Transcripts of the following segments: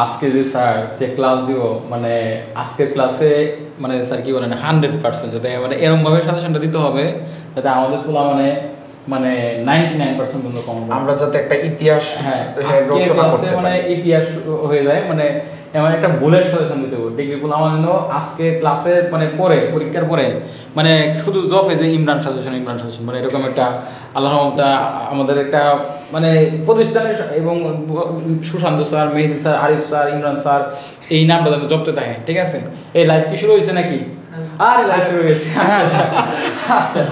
আজকে যে স্যার যে ক্লাস দিব মানে আজকের ক্লাসে মানে স্যার কি বলেন 100% যাতে মানে এরকমভাবে সাজেশনটা দিতে হবে যাতে আমাদের পোলা মানে মানে 99% পর্যন্ত কম আমরা যাতে একটা ইতিহাস রচনা করতে পারি, মানে ইতিহাস হয়ে যায়, মানে এমন একটা বুলেট সাজেশন দিতে হবে ডিগ্রি পোলা মানে আজকে ক্লাসে মানে পরে পরীক্ষার পরে মানে শুধু জব হয়ে যে ইমরান সাজেশন মানে এরকম একটা আল্লাহর রহমতে আমাদের একটা মানে প্রতিষ্ঠানের এবং Sushant sir, Mehedi sir, Arif sir, Imran sir এই নামটা যাতে জপতে থাকে। ঠিক আছে, এই লাইভ কি শুরু হয়েছে নাকি? আর লাইভ শুরু হয়েছে। আচ্ছা,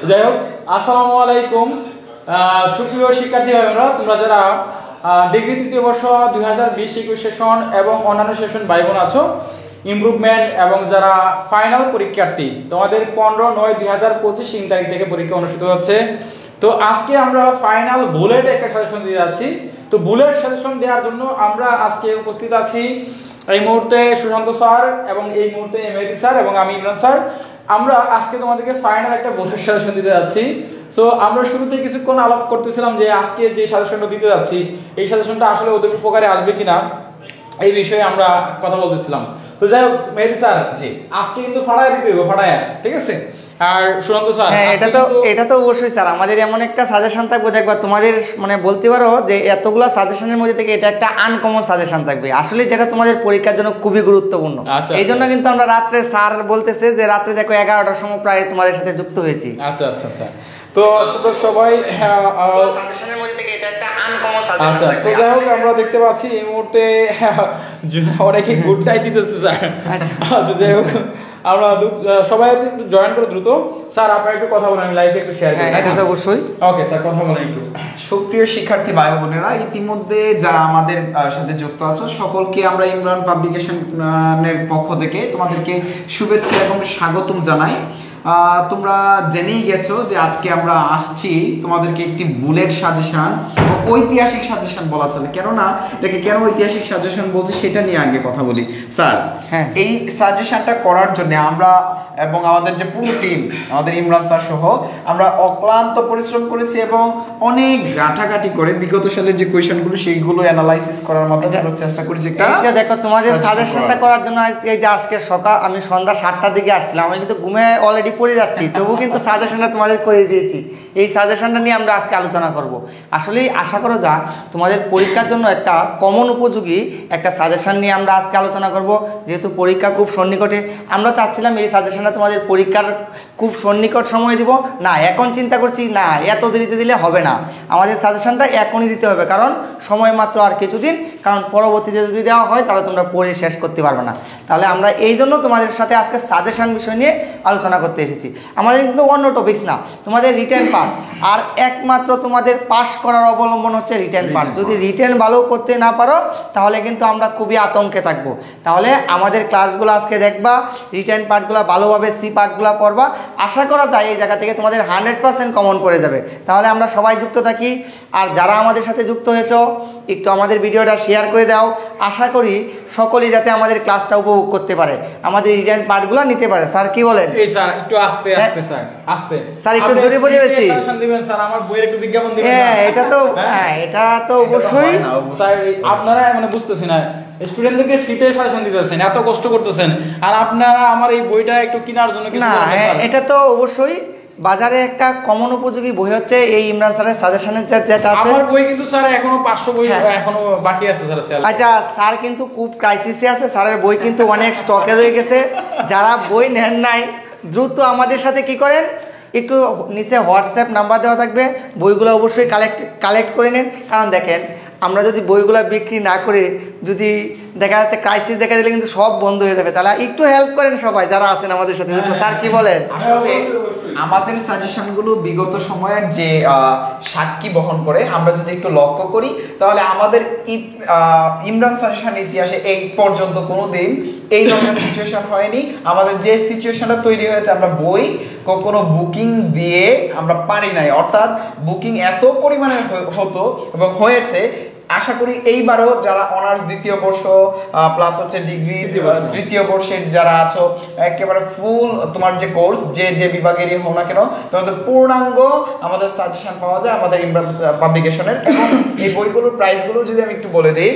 যাই হোক, আসসালামু আলাইকুম সুপ্রিয় শিক্ষার্থী ভাইরা, তোমরা যারা ডিগ্রি তৃতীয় বর্ষ 2020-21 সেশন এবং অন্যান্য সেশন ভাই বোন আছো, ইমপ্রুভমেন্ট এবং যারা ফাইনাল পরীক্ষার্থী, তোমাদের 15/9/2025 3 তারিখ থেকে পরীক্ষা অনুষ্ঠিত হচ্ছে। তো আজকে আমরা ফাইনাল বুলেট একটা সাজেশন দিয়ে যাচ্ছি। তো বুলেট সাজেশন দেওয়ার জন্য আমরা আজকে উপস্থিত আছি এই মুহূর্তে সুশান্ত স্যার এবং এই মুহূর্তে মেহেদি স্যার এবং আমি ইমরান স্যার। আমরা আজকে তোমাদেরকে ফাইনাল একটা বুলেট সাজেশন দিতে যাচ্ছি। সো আমরা শুরুতে কিছুক্ষণ আলাপ করতেছিলাম যে আজকে যে সাজেশনটা দিতে যাচ্ছি এই সাজেশনটা আসলে ওদের উপকারে আসবে কিনা এই বিষয়ে আমরা কথা বলতেছিলাম। তো যাই হোক মেহেদি স্যার, জি আজকে কিন্তু ফাড়ায় দিতে হবে, ফাড়ায়, ঠিক আছে? আর সুশান্ত স্যার, হ্যাঁ এটা তো অবশ্যই স্যার, আমাদের এমন একটা সাজেশন থাকবে, দেখবা তোমাদের মানে বলতে পারো যে এতগুলো সাজেশনের মধ্যে থেকে এটা একটা আনকমন সাজেশন থাকবে আসলে, যেটা তোমাদের পরীক্ষার জন্য খুবই গুরুত্বপূর্ণ। এই জন্য কিন্তু আমরা রাত্রে, স্যার বলতেছে যে রাত্রে দেখো 11টার সময় প্রায় তোমাদের সাথে যুক্ত হয়েছি। আচ্ছা আচ্ছা আচ্ছা, তো সবাই সাজেশনের মধ্যে থেকে এটা একটা আনকমন সাজেশন। আচ্ছা, তো যাই হোক আমরা দেখতে পাচ্ছি এই মুহূর্তে অনেকে গুড নাইট দিতেছে স্যার। আচ্ছা যাই হোক, আমরা সবাই একটু জয়েন করে দ্রুত। স্যার আপনারা একটু কথা বলেন, লাইভে একটু শেয়ার করেন। হ্যাঁ অবশ্যই। ওকে স্যার, কথা বলেন একটু। সুপ্রিয় শিক্ষার্থী ভাই বোনেরা, ইতিমধ্যে যারা আমাদের সাথে যুক্ত আছো সকলকে আমরা ইমরান পাবলিকেশনের পক্ষ থেকে তোমাদেরকে শুভেচ্ছা এবং স্বাগতম জানাই। তোমরা জেনেই গেছো যে আজকে আমরা আসছি তোমাদেরকে একটি বুলেট সাজেশন, ঐতিহাসিক সাজেশন বলা চলে, কেননা এটাকে কেন ঐতিহাসিক সাজেশন বলছি সেটা নিয়ে আগে কথা বলি। স্যার, এই সাজেশনটা করার জন্য আমরা এবং আমাদের যে পুরো টিম, আমাদের ইমরান স্যার সহ আমরা অক্লান্ত পরিশ্রম করেছি এবং অনেক ঘাটাঘাটি করে বিগত সালের যে কোয়েশ্চেনগুলো সেইগুলো অ্যানালাইসিস করার মাধ্যমে আমরা চেষ্টা করেছি। এটা দেখো তোমাদের সাজেশনটা করার জন্য এই যে আজকে সকাল আমি সন্ধ্যা 7টার দিকে আসছিলাম, আমি কিন্তু ঘুমে অলরেডি পড়ে যাচ্ছি, তবু কিন্তু সাজেশনটা তোমাদের করে দিয়েছি। এই সাজেশনটা নিয়ে আমরা আজকে আলোচনা করব। আসলে আশা করা যায় তোমাদের পরীক্ষার জন্য একটা কমন উপযোগী একটা সাজেশন নিয়ে আমরা আজকে আলোচনা করব। যেহেতু পরীক্ষা খুব সন্নিকটে, আমরা চাচ্ছিলাম এই সাজেশনটা তোমাদের পরীক্ষার খুব সন্নিকট সময় দিব না, এখন চিন্তা করছি না এত দেরিতে দিলে হবে না, আমাদের সাজেশনটা এখনই দিতে হবে, কারণ সময় মাত্র আর কিছুদিন, কারণ পরবর্তীতে যদি দেওয়া হয় তাহলে তোমরা পড়ে শেষ করতে পারবে না। তাহলে আমরা এই জন্য তোমাদের সাথে আজকে সাজেশন বিষয় নিয়ে আলোচনা করতে এসেছি। আমাদের কিন্তু অন্য টপিকস না, তোমাদের রিটেন পার্ট, আর একমাত্র তোমাদের পাস করার অবলম্বন হচ্ছে রিটেন পার্ট। যদি রিটেন ভালো করতে না পারো তাহলে কিন্তু আমরা খুবই আতঙ্কে থাকবো। তাহলে আমাদের ক্লাসগুলো আজকে দেখবা, রিটেন পার্টগুলো ভালোভাবে সি পার্টগুলো পড়বা, আশা করা যায় এই জায়গা থেকে তোমাদের 100% কমন পড়ে যাবে। তাহলে আমরা সবাই যুক্ত থাকি, আর যারা আমাদের সাথে যুক্ত হয়েছো একটু আমাদের ভিডিওটা শেয়ার করে দাও। আশা করি সকলেই যাতে আমাদের ক্লাসটা উপভোগ করতে পারে, আমাদের রিটেন পার্টগুলো নিতে পারে। স্যার কি বলেন? এই স্যার একটু আস্তে আস্তে, স্যার আস্তে স্যার একটু জোরে বলে দিয়েছি দিবেন স্যার, আমার বইয়ের একটু বিজ্ঞাপন দিবেন। হ্যাঁ এটা তো অবশ্যই স্যার, আপনারা মানে বুঝতেছি না, স্টুডেন্টদেরকে ফ্রিতে সাজেশন দিতেছেন, এত কষ্ট করতেছেন, আর আপনারা আমার এই বইটা একটু কেনার জন্য কিছু না, এটা তো অবশ্যই বাজারে একটা কমন উপযোগী বই হচ্ছে এই ইমরান স্যারের সাজেশনের যেটা আছে। আমার বই কিন্তু স্যার এখনো 500 বই এখনো বাকি আছে স্যার। আচ্ছা, স্যার কিন্তু খুব ক্রাইসিসে আছে, স্যারের বই কিন্তু অনেক স্টকে রয়ে গেছে। যারা বই নেন নাই দ্রুত আমাদের সাথে কি করেন, একটু নিচে হোয়াটসঅ্যাপ নাম্বার দেওয়া থাকবে, বইগুলো অবশ্যই কালেক্ট করে নেন। কারণ দেখেন, আমরা যদি বইগুলো বিক্রি না করে যদি দেখা যাচ্ছে ক্রাইসিস দেখা দিলে কিন্তু সব বন্ধ হয়ে যাবে। তাহলে একটু হেল্প করেন সবাই যারা আছেন আমাদের সাথে। স্যার কি বলেন? আসলে আমাদের সাজেশনগুলো বিগত সময়ের যে সাক্ষী বহন করে, আমরা যদি একটু লক্ষ্য করি তাহলে আমাদের ইমরান সাজেশন ইতিহাসে এই পর্যন্ত কোনোদিন এই ধরনের সিচুয়েশন হয়নি। আমাদের যে সিচুয়েশনটা তৈরি হয়েছে, আমরা বই কখনো বুকিং দিয়ে আমরা পারি নাই, অর্থাৎ বুকিং এত পরিমাণে হতো এবং হয়েছে। আশা করি এইবারও যারা অনার্স দ্বিতীয় বর্ষ প্লাস হচ্ছে ডিগ্রি তৃতীয় বর্ষের যারা আছো, একেবারে ফুল তোমার যে কোর্স যে বিভাগেরই হোক না কেন, তোমাদের পূর্ণাঙ্গ আমাদের সাজেশন পাওয়া যায় আমাদের ইমরান পাবলিকেশনের। এবং এই বইগুলোর প্রাইসগুলো যদি আমি একটু বলে দিই,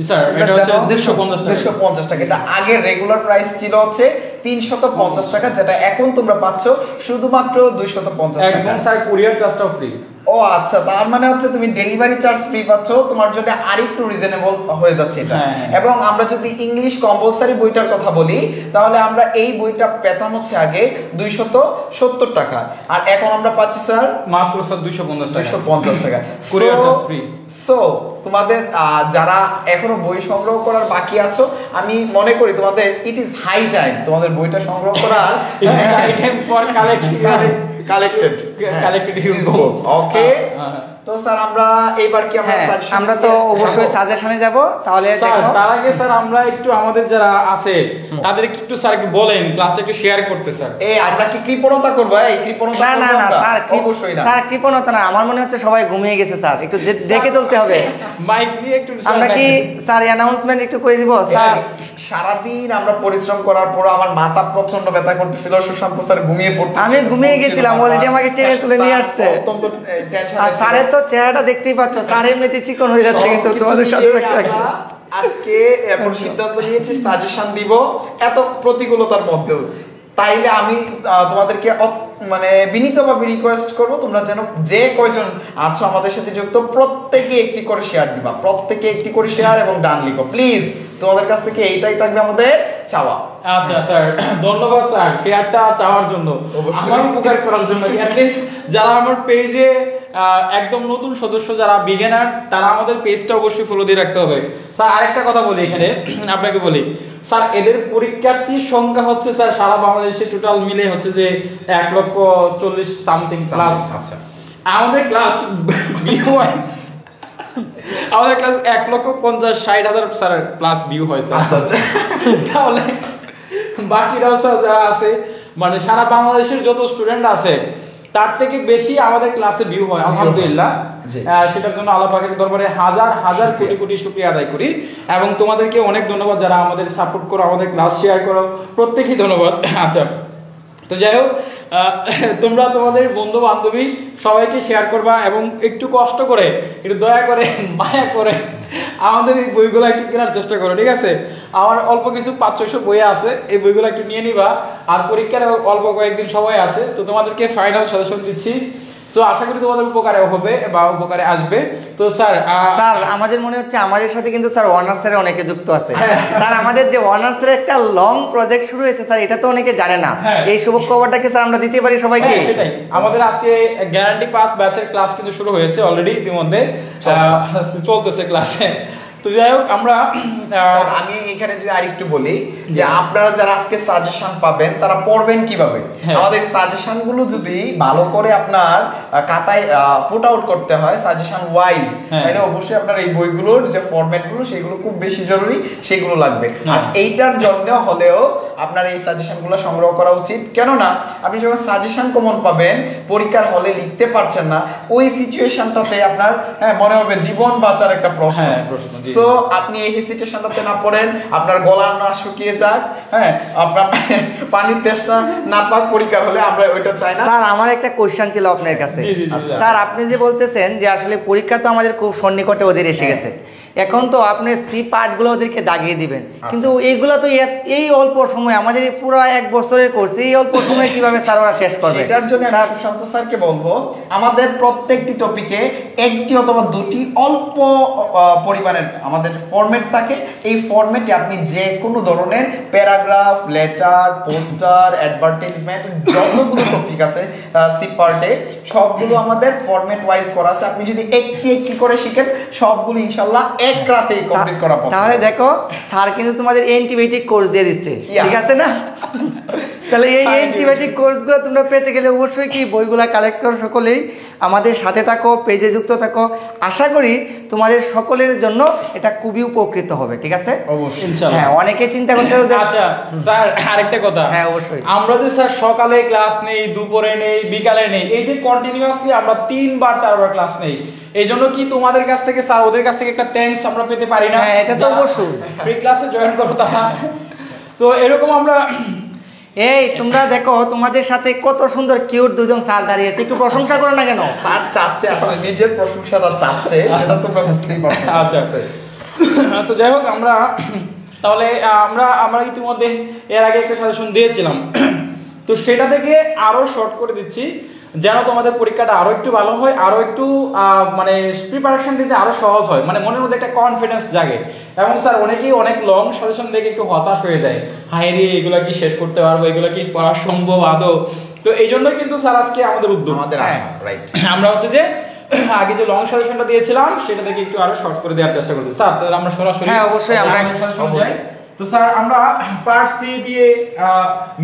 স্যার এটা হচ্ছে 250 টাকা। এটা আগে রেগুলার প্রাইস ছিল হচ্ছে 350 টাকা, যেটা এখন তোমরা পাচ্ছ শুধুমাত্র 250 টাকা। একদম স্যার কুরিয়ার চার্জটাও ফ্রি। ও আচ্ছা, তার মানে হচ্ছে তুমি ডেলিভারি চার্জ ফ্রি পাচ্ছ, তোমার জন্য আরেকটু রিজনেবল হয়ে যাচ্ছে এটা। এবং আমরা যদি ইংলিশ কম্পালসারি বইটার কথা বলি, তাহলে আমরা এই বইটা পেতাম হচ্ছে আগে 270 টাকা, আর এখন আমরা পাচ্ছি স্যার মাত্র স্যার 250 টাকা কুরিয়ার চার্জ ফ্রি। সো তোমাদের যারা এখনো বই সংগ্রহ করার বাকি আছো, আমি মনে করি তোমাদের ইট ইজ হাই টাইম তোমাদের বইটা সংগ্রহ করার। হাই টাইম ফর কালেক্টেড ওকে। তো স্যার আমরা এবার কি আমরা তো অবশ্যই সাজেশনে যাব। তাহলে স্যার তার আগে স্যার আমরা একটু আমাদের যারা আছে তাদের একটু স্যার একটু বলেন, ক্লাসটা একটু শেয়ার করতে স্যার। আমরা কি কৃপণতা করব? এই কৃপণতা না স্যার, অবশ্যই না স্যার, কৃপণতা না। আমার মনে হচ্ছে সবাই ঘুমিয়ে গেছে স্যার, একটু দেখে তুলতে হবে। মাইক নিয়ে একটু আমরা কি স্যার অ্যানাউন্সমেন্ট একটু করে দিব স্যার? সারাদিন আমরা পরিশ্রম করার পর আমার মাথা প্রচন্ড ব্যথা করতেছিল, সুশান্ত স্যার ঘুমিয়ে পড়তে, আমি ঘুমিয়ে গেছিলাম, অলরেডি আমাকে টেনে তুলে নিয়ে আসছে। অত্যন্ত টেনশন। আর স্যারের তো চেহারাটা দেখতেই পাচ্ছ, স্যার এমনিতে চিকন হয়ে যাচ্ছে, কিন্তু তোমাদের সাথে আজকে এখন সিদ্ধান্ত নিয়েছি সাজেশন দিব এত প্রতিকূলতার মধ্যেও। তাইলে আমি তোমাদেরকে মানে বিনীতভাবে রিকোয়েস্ট করব, তোমরা যেন যে কয়জন আছো আমাদের সাথে যুক্ত প্রত্যেকে একটি করে শেয়ার দিবা, প্রত্যেকে একটি করে শেয়ার এবং ডান লিখো প্লিজ। তোমাদের কাছ থেকে এইটাই থাকবে আমাদের চাওয়া। আচ্ছা স্যার, ধন্যবাদ স্যার শেয়ারটা চাওয়ার জন্য, আমার উপকার করার জন্য। অ্যাটলিস্ট যারা আমার পেজে একদম নতুন সদস্য, যারা বিগিনার, তারা আমাদের পেজটা অবশ্যই ফলো দিয়ে রাখতে হবে। স্যার আরেকটা কথা বলি এখানে আপনাকে বলি স্যার, এদের পরীক্ষার্থীর সংখ্যা হচ্ছে স্যার সারা বাংলাদেশে টোটাল মিলে হচ্ছে যে 1,40,000 সামথিং প্লাস। আচ্ছা, আমাদের ক্লাস আমাদের ক্লাস 1,50,000-60,000 স্যার প্লাস ভিউ হয় স্যার। আচ্ছা তাহলে বাকিরাও স্যার যারা আছে, মানে সারা বাংলাদেশের যত স্টুডেন্ট আছে তার থেকে বেশি আমাদের ক্লাসে ভিউ হয় আলহামদুলিল্লাহ। সেটার জন্য আল্লাহ পাকের দরবারে হাজার হাজার কোটি কোটি শুকরিয়া আদায় করি। এবং তোমাদেরকে অনেক ধন্যবাদ যারা আমাদের সাপোর্ট করো, আমাদের ক্লাস শেয়ার করো, প্রত্যেকই ধন্যবাদ। আচ্ছা, তো যাই হোক, তোমরা তোমাদের বন্ধু বান্ধবী সবাইকে শেয়ার করবা এবং একটু কষ্ট করে, একটু দয়া করে, মায়া করে আমাদের এই বইগুলো একটু কেনার চেষ্টা করো, ঠিক আছে? আমার অল্প কিছু 500-600 বই আছে, এই বইগুলো একটু নিয়ে নিবা। আর পরীক্ষার অল্প কয়েকদিন সময় আছে, তো তোমাদেরকে ফাইনাল সাজেশন দিচ্ছি। সো আশা করি তোমাদের উপকারে হবে বা উপকারে আসবে। তো স্যার আমাদের মনে হচ্ছে আমাদের সাথে কিন্তু স্যার অনার্সের অনেকে যুক্ত আছে। স্যার আমাদের যে অনার্সের একটা লং প্রজেক্ট শুরু হয়েছে স্যার, এটা তো অনেকে জানে না। এই শুভ খবরটাকে স্যার আমরা দিতে পারি সবাইকে। সেটাই, আমাদের আজকে গ্যারান্টি পাস ব্যাচের ক্লাস কিন্তু শুরু হয়েছে অলরেডি, ইতিমধ্যে চলতেছে ক্লাসে। তো যাই হোক, আমি এখানে যদি আরেকটু বলি যে আপনারা যারা আজকে সাজেশন পাবেন তারা পড়বেন কিভাবে। আমাদের সাজেশন গুলো যদি ভালো করে আপনার খাতায় পুট আউট করতে হয় সাজেশন ওয়াইজ, তাহলে অবশ্যই আপনার এই বইগুলোর যে ফরম্যাট গুলো সেগুলো খুব বেশি জরুরি, সেগুলো লাগবে। আর এইটার জন্য হলেও আপনার এই সাজেশন গুলো সংগ্রহ করা উচিত। কেননা আপনি যখন সাজেশন কমন পাবেন, পরীক্ষার হলে লিখতে পারছেন না, ওই সিচুয়েশনটাতে আপনার মনে হবে জীবন বাঁচার একটা প্রশ্ন। সো আপনি এই সিচুয়েশনটাতে না পড়েন, আপনার গলা না শুকিয়ে যাক, আপনার পানির তেষ্টা না পাক পরীক্ষার হলে, আমরা ওইটা চাই না। স্যার আমার একটা কোশ্চেন ছিল আপনার কাছে। স্যার আপনি যে বলতেছেন যে আসলে পরীক্ষা তো আমাদের খুব সন্নিকটে ওদের এসে গেছে, এখন তো আপনি সি পার্টগুলো ওদেরকে দাগিয়ে দিবেন, কিন্তু এইগুলো তো এই অল্প সময়, আমাদের পুরো 1 বছরের কোর্স, এই অল্প সময় কিভাবে স্যার ওরা শেষ করবে? এটার জন্য আমি সুশান্ত স্যারকে বলবো, আমাদের প্রত্যেকটি টপিকে একটি অথবা দুটি অল্প পরিমাণের আমাদের ফরম্যাট থাকে। এই ফরম্যাটে আপনি যে কোনো ধরনের প্যারাগ্রাফ, লেটার, পোস্টার, অ্যাডভার্টাইজমেন্ট, যতগুলো টপিক আছে সি পার্টে, সবগুলো আমাদের ফরম্যাট ওয়াইজ করা আছে। আপনি যদি একটি একটি করে শিখেন, সবগুলো ইনশাআল্লাহ এক রাতেই কমপ্লিট করা পসিবল। তাহলে দেখো স্যার কিন্তু তোমাদের অ্যান্টিবায়োটিক কোর্স দিয়ে দিচ্ছে, ঠিক আছে না? তাহলে এই অ্যান্টিবায়োটিক কোর্সগুলো তোমরা পেতে গেলে অবশ্যই কি বইগুলা কালেক্ট করো, সকলেই আমাদের সাথে থাকো, পেজে যুক্ত থাকো। আশা করি তোমাদের সকলের জন্য এটা খুবই উপকৃত হবে, ঠিক আছে? অবশ্যই, হ্যাঁ, অনেকে চিন্তা করতে। আচ্ছা স্যার আরেকটা কথা, হ্যাঁ অবশ্যই, আমরা যে স্যার সকালে ক্লাস নেই, দুপুরে নেই, বিকালে নেই, এই যে কন্টিনিউয়াসলি আমরা 3-4বার ক্লাস নেই, এই জন্য কি তোমাদের কাছ থেকে স্যার ওদের কাছ থেকে একটা থ্যাঙ্কস আমরা পেতে পারি না? হ্যাঁ এটা তো অবশ্যই, ফ্রি ক্লাসে জয়েন করো তারা। তো এরকম আমরা এই তোমরা দেখো তোমাদের সাথে কত সুন্দর কিউট দুজন স্যার দাঁড়িয়েছে, একটু প্রশংসা করো না কেন? স্যার চাচ্ছে, আসলে নিজের প্রশংসাটা চাচ্ছে, সেটা তোমরা বুঝতেই পারছো। আচ্ছা তো যাই হোক আমরা তাহলে আমরা ইতিমধ্যে এর আগে একটা সাজেশন দিয়েছিলাম, তো সেটা থেকে আরো শর্ট করে দিচ্ছি যেন তোমাদের পরীক্ষাটা আরো একটু ভালো হয়, আরো একটু মানে প্রিপারেশন দিতে আরো সহজ হয়, মানে মনের মধ্যে একটা কনফিডেন্স জাগে। এবং স্যার অনেকেই অনেক লং সাজেশন দেখে একটু হতাশ হয়ে যায়, হায় রে এগুলা কি শেষ করতে পারবো, এগুলা কি করা সম্ভব আদৌ? তো এই জন্যই কিন্তু স্যার আজকে আমাদের উদ্যোগ, আমাদের রাইট, আমরা হচ্ছে যে আগে যে লং সাজেশনটা দিয়েছিলাম সেটা থেকে একটু আরো শর্ট করে দেওয়ার চেষ্টা করছি। স্যার তাহলে আমরা সরাসরি অবশ্যই আমরা সাজেশন যাই। তো স্যার আমরা পার্ট সি দিয়ে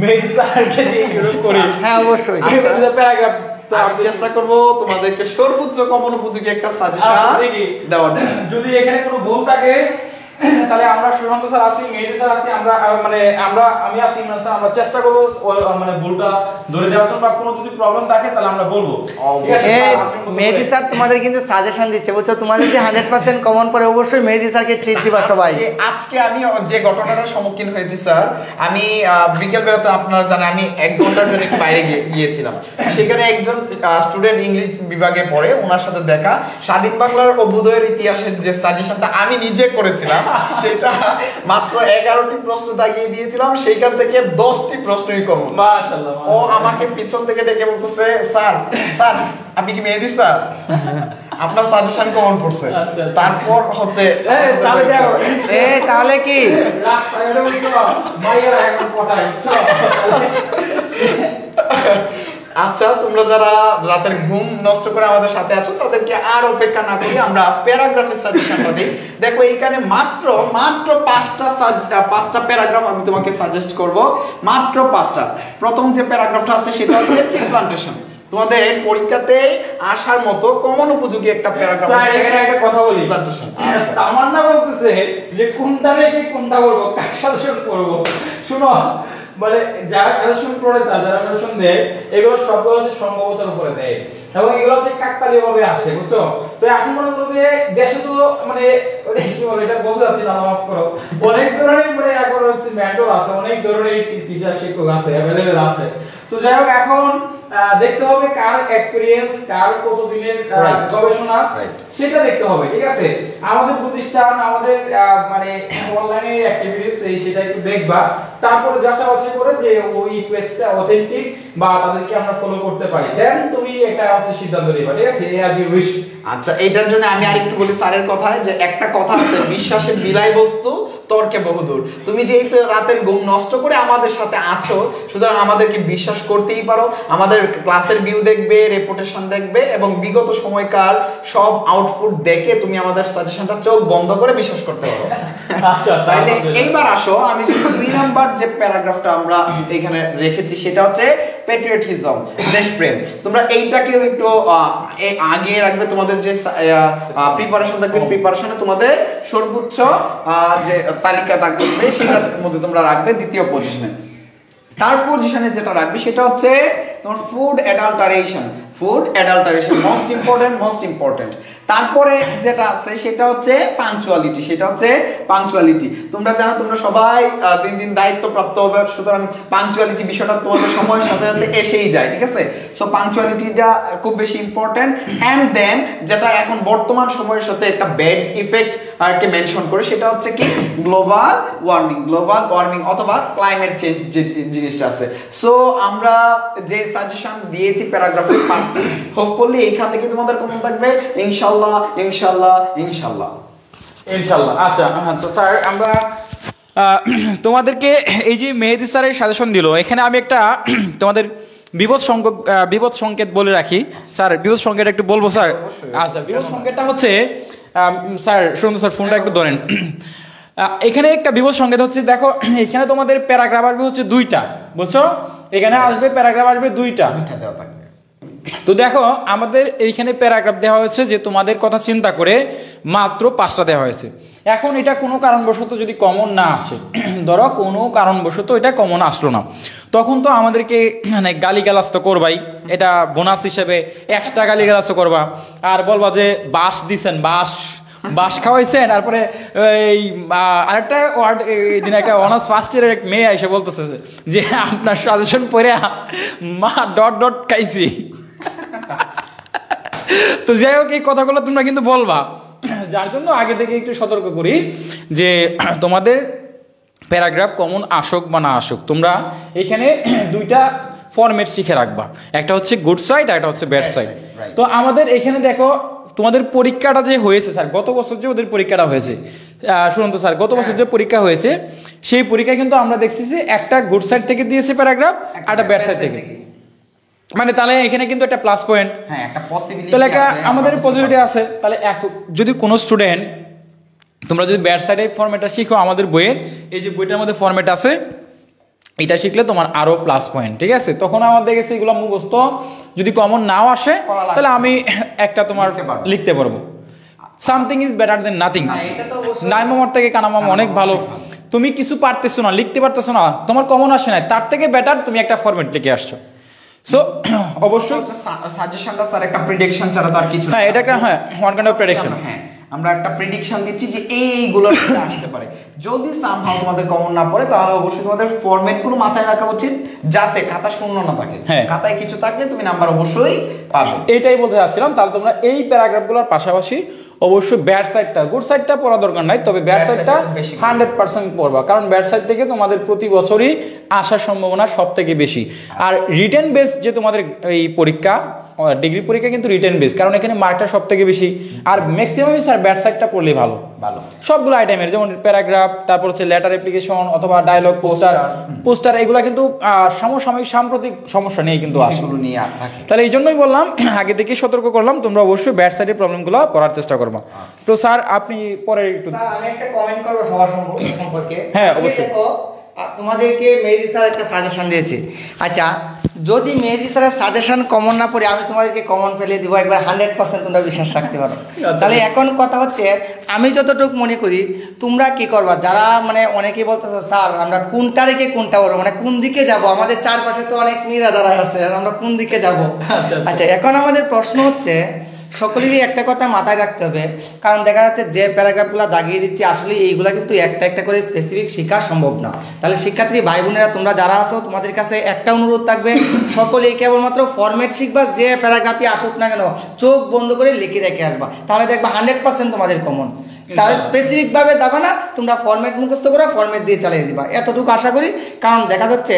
মেইন স্যারকে দিয়ে শুরু করি। অবশ্যই প্যারাগ্রাফ আমি চেষ্টা করব তোমাদেরকে সর্বোচ্চ কমন উপযোগী একটা সাজেশন দেওয়ার। যদি এখানে কোনো ভুল থাকে তাহলে আমরা সুশান্ত স্যার আছি, মেহেদী স্যার আছি, আমরা আমি আছি, ইমরান স্যার, আমরা চেষ্টা করব মানে ভুলটা ধরে দেওয়ার জন্য, বা কোনো যদি প্রবলেম থাকে তাহলে আমরা বলবো। ঠিক আছে মেহেদী স্যার তোমাদের কিন্তু সাজেশন দিচ্ছে, বুঝছো? তোমাদের যে 100% কমন পড়ে অবশ্যই মেহেদী স্যারকে ট্রিট দিবা সবাই। আজকে আমি যে ঘটনাটার সম্মুখীন হয়েছি স্যার, আমি বিকেল বেলাতে আপনারা জানেন আমি 1 ঘন্টার জন্য বাইরে গিয়েছিলাম, সেখানে একজন স্টুডেন্ট ইংলিশ বিভাগে পড়ে, ওনার সাথে দেখা, স্বাধীন বাংলার অভ্যুদয়ের ইতিহাসের যে সাজেশনটা আমি নিজে করেছিলাম সেটা মাত্র 11টি প্রশ্ন দাগিয়ে দিয়েছিলাম, সেইখান থেকে 10টি প্রশ্নই করব। মাশাআল্লাহ। ও আমাকে পিছন থেকে ডেকে বলতেছে, স্যার আপনি কি মেহেদী স্যার, আপনার সাজেশন কমন পড়ছে। আচ্ছা। তারপর হচ্ছে তাহলে কি রাস্তাঘাটে বলছো মাইয়ারা এখন পটায়, বুঝছো? আচ্ছা, তোমরা যারা রাতের ঘুম নষ্ট করে আমাদের সাথে আছো তাদেরকে আর অপেক্ষা না করি আমরা প্যারাগ্রাফের সাজেশনটা দিই। দেখো এইখানে মাত্র 5টা প্যারাগ্রাফ আমি তোমাকে সাজেস্ট করব, মাত্র 5টা। প্রথম যে প্যারাগ্রাফটা আছে সেটা হচ্ছে ইমপ্লান্টেশন, তোমাদের পরীক্ষাতে আসার মতো কমন উপযোগী একটা প্যারাগ্রাফ। স্যার এখানে একটা কথা বলি, ইমপ্লান্টেশন তামান্না বলতেছে যে কোনটা রেখে কোনটা করব, কার সাজেশন করব। শুনো, মানে যারা সাজেশন করে যারা সাজেশন দেয় এগুলো সবগুলো হচ্ছে সম্ভবতার উপরে দেয়, এবং এগুলো হচ্ছে কাকতালীয় ভাবে আসে, বুঝছো? তো এখন মনে করো যে দেশে তো মানে কি বলে এটা বলতে যাচ্ছি না, মাফ করো, অনেক ধরনের মানে এখন হচ্ছে মেন্টর আছে, অনেক ধরনের টিচার শিক্ষক আছে, অ্যাভেলেবেল আছে। তো যাই হোক এখন দেখতে হবে কার এক্সপেরিয়েন্স, কার কতদিনের গবেষণা, সেটা দেখতে হবে। ঠিক আছে, আমাদের প্রতিষ্ঠান, আমাদের মানে অনলাইনে অ্যাক্টিভিটিস সেটা একটু দেখবা, তারপরে যাচাই বাছাই করে যে ওই কোয়েস্টটা অথেন্টিক বা তাদেরকে আমরা ফলো করতে পারি, দেন তুমি একটা হচ্ছে সিদ্ধান্ত নিবা। ঠিক আছে, অ্যাজ ইউ উইশ। আচ্ছা, এইটার জন্য আমি আরেকটু বলি স্যারের কথায়, যে একটা কথা আছে, বিশ্বাসের বিলাই বস্তু তর্কে বহুদূর। তুমি যেহেতু রাতের ঘুম নষ্ট করে আমাদের সাথে আছো, সুতরাং আমাদেরকে বিশ্বাস করতেই পারো। আমাদের ক্লাসের ভিউ দেখবে, রেপুটেশন দেখবে, এবং বিগত সময়কার সব আউটপুট দেখে তুমি আমাদের সাজেশনটা চোখ বন্ধ করে বিশ্বাস করতে পারো। আচ্ছা, তাইলে এইবার আসো, আমি 2 নাম্বার যে প্যারাগ্রাফটা আমরা এখানে রেখেছি সেটা হচ্ছে প্যাট্রিয়টিজম, দেশপ্রেম। তোমরা এইটাকেও একটু আগে রাখবে, তোমাদের যে প্রিপারেশন থাকবে, প্রিপারেশনে তোমাদের সর্বোচ্চ যে তালিকা থাকবে সেটার মধ্যে তোমরা রাখবে দ্বিতীয় পজিশনে। থার্ড পজিশনে যেটা রাখবে সেটা হচ্ছে তোমার ফুড অ্যাডাল্টারেশন, মোস্ট ইম্পর্টেন্ট। তারপরে যেটা আছে সেটা হচ্ছে পাংচুয়ালিটি। তোমরা জানো তোমরা সবাই দিন দিন দায়িত্বপ্রাপ্ত হবে, সুতরাং পাংচুয়ালিটি বিষয়টা তোমাদের সময়ের সাথে সাথে এসেই যায়। ঠিক আছে, সো পাংচুয়ালিটিটা খুব বেশি ইম্পর্টেন্ট। এন্ড দেন যেটা এখন বর্তমান সময়ের সাথে একটা ব্যাড ইফেক্ট আরকে মেনশন করে, সেটা হচ্ছে কি গ্লোবাল ওয়ার্মিং অথবা ক্লাইমেট চেঞ্জ যে জিনিসটা আছে। সো আমরা যে সাজেশন দিয়েছি প্যারাগ্রাফে 5টি, হোপফুলি এইখান থেকে তোমাদের কমন থাকবে ইনশাআল্লাহ। আচ্ছা, তো স্যার আমরা তোমাদেরকে এই যে মেহেদী স্যারের সাজেশন দিল, এখানে আমি একটা তোমাদের বিপদ সংকেত বলে রাখি। স্যার বিপদ সংকেত একটু বলবো স্যার? আচ্ছা, বিপদ সংকেতটা হচ্ছে স্যার শুনুন স্যার, ফোনটা একটু ধরেন। এখানে একটা বিপদ সংকেত হচ্ছে, দেখো এখানে তোমাদের প্যারাগ্রাফ আসবে হচ্ছে 2টা, বুঝছো? এখানে আসবে প্যারাগ্রাফ আসবে 2টা। তো দেখো আমাদের এইখানে প্যারাগ্রাফ দেওয়া হয়েছে যে তোমাদের কথা চিন্তা করে মাত্র 5টা দেওয়া হয়েছে। এখন এটা কোনো কারণবশত যদি কমন না আসে, ধরো কোনো কারণবশত এটা কমন আসলো না, তখন তো আমাদেরকে মানে গালিগালাজ তো করবাই, এটা বোনাস হিসেবে এক্সট্রা গালিগালাজ তো করবা, আর বলবা যে বাস দিছেন, বাস খাওয়াইছেন। তারপরে এই আরেকটা ওয়ার্ড, এই দিন একটা অনার্স ফার্স্ট ইয়ারের এক মেয়ে এসে বলতেছে যে আপনার সাজেশন পড়ে মা ... খাইছি। তো যাই হোক, এই কথাগুলো তোমরা কিন্তু বলবা যার জন্য আগে থেকে একটু সতর্ক করি যে তোমাদের প্যারাগ্রাফ কমন আসুক বা না আসুক, তোমরা এখানে দুইটা ফরম্যাট শিখে রাখবা, একটা হচ্ছে গুড সাইড আর একটা হচ্ছে ব্যাড সাইড। তো আমাদের এখানে দেখো তোমাদের পরীক্ষাটা যে হয়েছে স্যার, গত বছর যে ওদের পরীক্ষাটা হয়েছে, শুনুন তো স্যার, গত বছর যে পরীক্ষা হয়েছে সেই পরীক্ষা কিন্তু আমরা দেখছি যে একটা গুড সাইড থেকে দিয়েছে প্যারাগ্রাফ আর একটা ব্যাড সাইড থেকে, মানে তাহলে এখানে কিন্তু একটা প্লাস পয়েন্ট, হ্যাঁ একটা পসিবিলিটি, তাহলে একটা আমাদের পজিটিভিটি আছে। তাহলে যদি কোনো স্টুডেন্ট তোমরা যদি ব্যাড সাইডের ফরম্যাটটা শিখো, আমাদের বইয়ের এই যে বইটার মধ্যে ফরম্যাট আছে, এটা শিখলে তোমার আরো প্লাস পয়েন্ট, ঠিক আছে। তখন আমাদের কাছে এগুলো মুখস্থ যদি কমন নাও আসে তাহলে আমি একটা তোমার লিখতে পারবো। Something is better than nothing, নাইমামার থেকে কানামামা অনেক ভালো। তুমি কিছু পারতেছো না, লিখতে পারতেছো না, তোমার কমন আসে না, তার থেকে বেটার তুমি একটা ফরম্যাট লিখে আসছো। সো অবশ্যই সাজেশনটা স্যার একটা প্রেডিকশন ছাড়া তো আর কিছু, হ্যাঁ এটা একটা হ্যাঁ ওয়ান কাইন্ড অফ প্রেডিকশন। হ্যাঁ আমরা একটা প্রেডিকশন দিচ্ছি যে এইগুলো আসতে পারে। যদি সামহাউ তোমাদের কমন না পড়ে তাহলে অবশ্যই তোমাদের ফরম্যাটগুলো মাথায় রাখা উচিত যাতে খাতা শূন্য না থাকে, খাতায় কিছু থাকলে তুমি নাম্বার অবশ্যই পাবে। এইটাই বলতে চাচ্ছিলাম। তাহলে তোমরা এই প্যারাগ্রাফগুলোর পাশাপাশি অবশ্যই ব্যাড সাইডটা, গুড সাইডটা পড়া দরকার নাই, তবে ব্যাড সাইডটা 100% পড়বা, কারণ ব্যাড সাইড থেকে তোমাদের প্রতি বছরই আসার সম্ভাবনা সব থেকে বেশি। আর রিটেন বেস যে তোমাদের এই পরীক্ষা, ডিগ্রি পরীক্ষা কিন্তু রিটেন বেস, কারণ এখানে মার্কটা সব থেকে বেশি। আর ম্যাক্সিমামই স্যার ব্যাড সাইডটা পড়লে ভালো ভালো সবগুলো আইটেমের, যেমন প্যারাগ্রাফ, তারপর হচ্ছে লেটার অ্যাপ্লিকেশন অথবা ডায়লগ, পোস্টার এগুলা কিন্তু সমসাময়িক সাম্প্রতিক সমস্যা নিয়ে কিন্তু আসে। তাহলে এই জন্যই বললাম, আগে থেকে সতর্ক করলাম, তোমরা অবশ্যই ব্যাড সাইডের প্রবলেমগুলো পড়ার চেষ্টা করবা। তো স্যার আপনি পরে একটু আমি একটা কমেন্ট করবো সবার সম্পর্কে। হ্যাঁ অবশ্যই। তোমাদেরকে মেহেদি স্যার একটা সাজেশন দিয়েছে, আচ্ছা যদি মেহেদি স্যারের সাজেশন কমন না পড়ে আমি তোমাদেরকে কমন ফেলে দিব একবার 100% তোমরা বিশ্বাস রাখতে পারো। তাহলে এখন কথা হচ্ছে আমি যতটুকু মনে করি তোমরা কি করবা, যারা মানে অনেকেই বলতেছো স্যার আমরা কোনটা রেখে কোনটা বলবো, মানে কোন দিকে যাব, আমাদের চারপাশে তো অনেক মেয়েরা দাঁড়ায় আছে, আমরা কোন দিকে যাব। আচ্ছা এখন আমাদের প্রশ্ন হচ্ছে সকলেরই একটা কথা মাথায় রাখতে হবে, কারণ দেখা যাচ্ছে যে প্যারাগ্রাফগুলো দাগিয়ে দিচ্ছি আসলে এইগুলা কিন্তু একটা একটা করে স্পেসিফিক শেখা সম্ভব না। তাহলে শিক্ষার্থী ভাই বোনেরা তোমরা যারা আছো তোমাদের কাছে একটা অনুরোধ থাকবে, সকলেই কেবলমাত্র ফরম্যাট শিখবা, যে প্যারাগ্রাফই আসুক না কেন চোখ বন্ধ করে লিখে রেখে আসবা, তাহলে দেখবা 100% তোমাদের কমন। তাহলে স্পেসিফিকভাবে যাবে না, তোমরা ফরম্যাট মুখস্থ করো, ফরম্যাট দিয়ে চালিয়ে দিবা, এতটুকু আশা করি। কারণ দেখা যাচ্ছে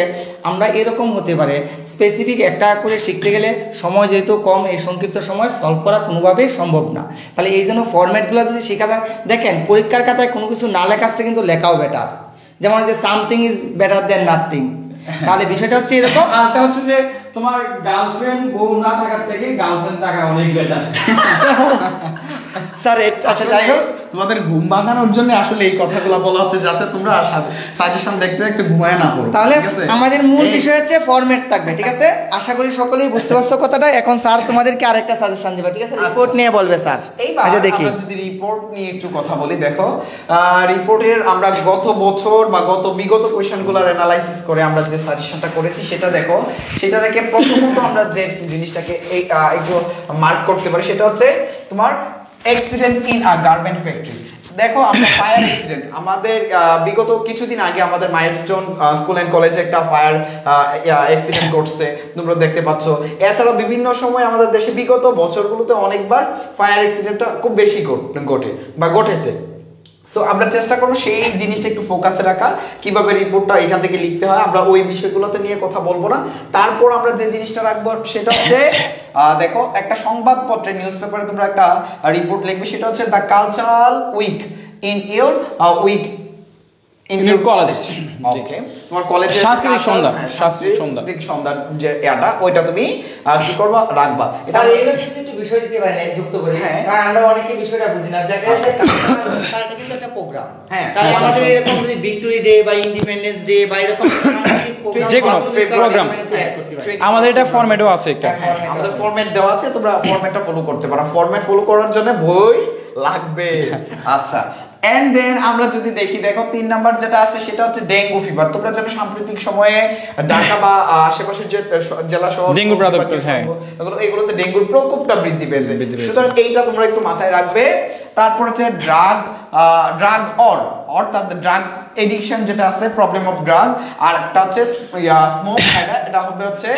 আমরা এরকম হতে পারে স্পেসিফিক একটা করে শিখতে গেলে সময় যেহেতু কম, এই সংক্ষিপ্ত সময় সলভ করা কোনোভাবেই সম্ভব না। তাহলে এই জন্য ফরম্যাটগুলো যদি শেখা যায়, দেখেন পরীক্ষার খাতায় কোনো কিছু না লেখাচ্ছে কিন্তু লেখাও বেটার, যেমন যে something is better than nothing. তাহলে বিষয়টা হচ্ছে এরকম, আরটা হচ্ছে যে তোমার গার্লফ্রেন্ড বউ না থাকার থেকে গার্লফ্রেন্ড থাকা অনেক বেটার। স্যার আচ্ছা যাই হোক, তোমাদের ঘুম ভাঙানোর জন্য আসলে এই কথাগুলো বলা হচ্ছে যাতে তোমরা সাজেশন দেখতে দেখতে ঘুমায় না পড়ো। তাহলে আমাদের মূল বিষয় হচ্ছে ফরম্যাট থাকবে, ঠিক আছে। আশা করি সকলেই বুঝতে পারছো কথাটা। এখন স্যার তোমাদেরকে আরেকটা সাজেশন দিবে, ঠিক আছে, রিপোর্ট নিয়ে বলবে স্যার। আচ্ছা দেখি আমরা যদি রিপোর্ট নিয়ে একটু কথা বলি, দেখো রিপোর্টের আমরা গত বছর বা বিগত কোশ্চেনগুলোর অ্যানালাইসিস করে আমরা যে সাজেশনটা করেছি সেটা দেখো, সেটা দেখে প্রথমত আমরা যে জিনিসটাকে একটু মার্ক করতে পারি সেটা হচ্ছে তোমার accident in a garment factory. দেখো আমরা ফায়ার অ্যাক্সিডেন্ট, আমাদের বিগত কিছুদিন আগে আমাদের মাইলস্টোন স্কুল এন্ড কলেজে একটা ফায়ার অ্যাক্সিডেন্ট ঘটছে, তোমরা দেখতে পাচ্ছ। এছাড়াও বিভিন্ন সময় আমাদের দেশে বিগত বছরগুলোতে অনেকবার ফায়ার অ্যাক্সিডেন্টটা খুব বেশি ঘটে বা ঘটেছে। সো আমরা চেষ্টা করবো সেই জিনিসটা একটু ফোকাসে রাখা, কিভাবে রিপোর্টটা এখান থেকে লিখতে হয়। আমরা ওই বিষয়গুলোতে নিয়ে কথা বলবো না। তারপর আমরা যে জিনিসটা রাখবো সেটা হচ্ছে দেখো একটা সংবাদপত্রে, নিউজ পেপারে তোমরা একটা রিপোর্ট লিখবে, সেটা হচ্ছে the cultural week in your week in your college. Okay, তোমার কলেজে সাংস্কৃতিক সন্ধ্যা, সাংস্কৃতিক সন্ধ্যার যে এটা ওইটা তুমি কি করবা, রাখবা। এটা এর কিছু একটু বিষয় দিতে পারেন যুক্ত করে। হ্যাঁ, কারণ আমরা অনেকে বিষয়টা বুঝি না। দেখা যাচ্ছে এটা কিন্তু একটা প্রোগ্রাম। হ্যাঁ, তাহলে আমাদের এরকম যদি ভিক্টোরি ডে বা ইন্ডিপেন্ডেন্স ডে বা এরকম যে কোনো প্রোগ্রাম আমাদের এটা ফরম্যাটও আছে একটা। আমাদের ফরম্যাট দেওয়া আছে, তোমরা ফরম্যাটটা ফলো করতে পারো। ফরম্যাট ফলো করার জন্য বই লাগবে। আচ্ছা, এন্ড দেন আমরা যদি দেখি, দেখো 3 নাম্বার যেটা আছে সেটা হচ্ছে ডেঙ্গু ফিভার। তোমরা জানো সাম্প্রতিক সময়ে ঢাকা বা আশেপাশের যে জেলা শহর ডেঙ্গু প্রাদুর্ভাব, হ্যাঁ এগুলোতে ডেঙ্গুর প্রকোপটা বৃদ্ধি পেয়েছে। সুতরাং এইটা তোমরা একটু মাথায় রাখবে। তারপর হচ্ছে ড্রাগ অর্থাৎ ড্রাগ এডিকশন যেটা আছে, প্রবলেম অফ ড্রাগ। আর একটা হচ্ছে স্মোক, এটা হবে হচ্ছে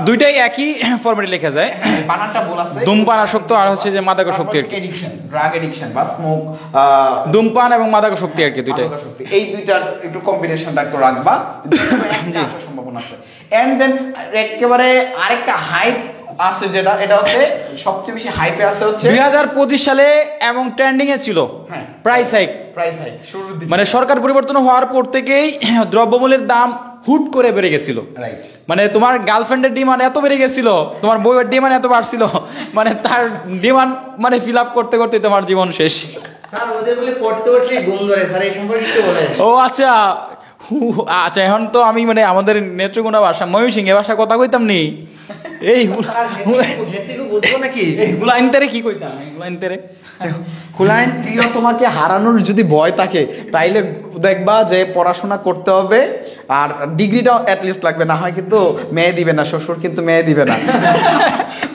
দুইটাই একই ফরম্যাটে লেখা যায়, বানানটা ভুল আছে। ধূমপানাসক্ত আর হচ্ছে যে মাদকাসক্তি আর কি, এডিকশন, ড্রাগ এডিকশন বা স্মোক, ধূমপান এবং মাদকাসক্তি আর কি, দুইটাই। এই দুইটার একটু কম্বিনেশনটা একটু রাখবা, আসার সম্ভাবনা আছে। এন্ড দেন একেবারে আরেকটা হাইপ আছে, যেটা এটা হচ্ছে সবচেয়ে বেশি হাইপে আছে হচ্ছে 2025 সালে এবং ট্রেন্ডিং এ ছিল প্রাইস হাইক। শুরুর দিকে মানে সরকার পরিবর্তন হওয়ার পর থেকেই দ্রব্যমূল্যের দাম হুট করে বেড়ে গেছিল। রাইট, মানে তোমার গার্লফ্রেন্ডের ডিমান্ড এত বেড়ে গেছিল, তোমার বউয়ের ডিমান্ড এত বাড়ছিল, মানে তার ডিমান্ড মানে ফিল আপ করতে করতে তোমার জীবন শেষ। স্যার ওদের বলে পড়তে বসলে ঘুম ধরে, স্যার এই সম্পর্কে কি বলেন? ও আচ্ছা, আচ্ছা এখন তো আমি মানে আমাদের নেত্রকোনা ভাষা ময়মনসিংহে ভাষা কথা কইতাম নি, এই বুঝবো নাকি গুলাইনতেরে কি কইতাম, গুলাইনতেরে খুলাইন প্রিয় তোমাকে হারানোর যদি ভয় থাকে তাইলে দেখবা যে পড়াশোনা করতে হবে, আর ডিগ্রিটাও অ্যাটলিস্ট লাগবে, না হয় কিন্তু মেয়ে দিবে না, শ্বশুর কিন্তু মেয়ে দিবে না।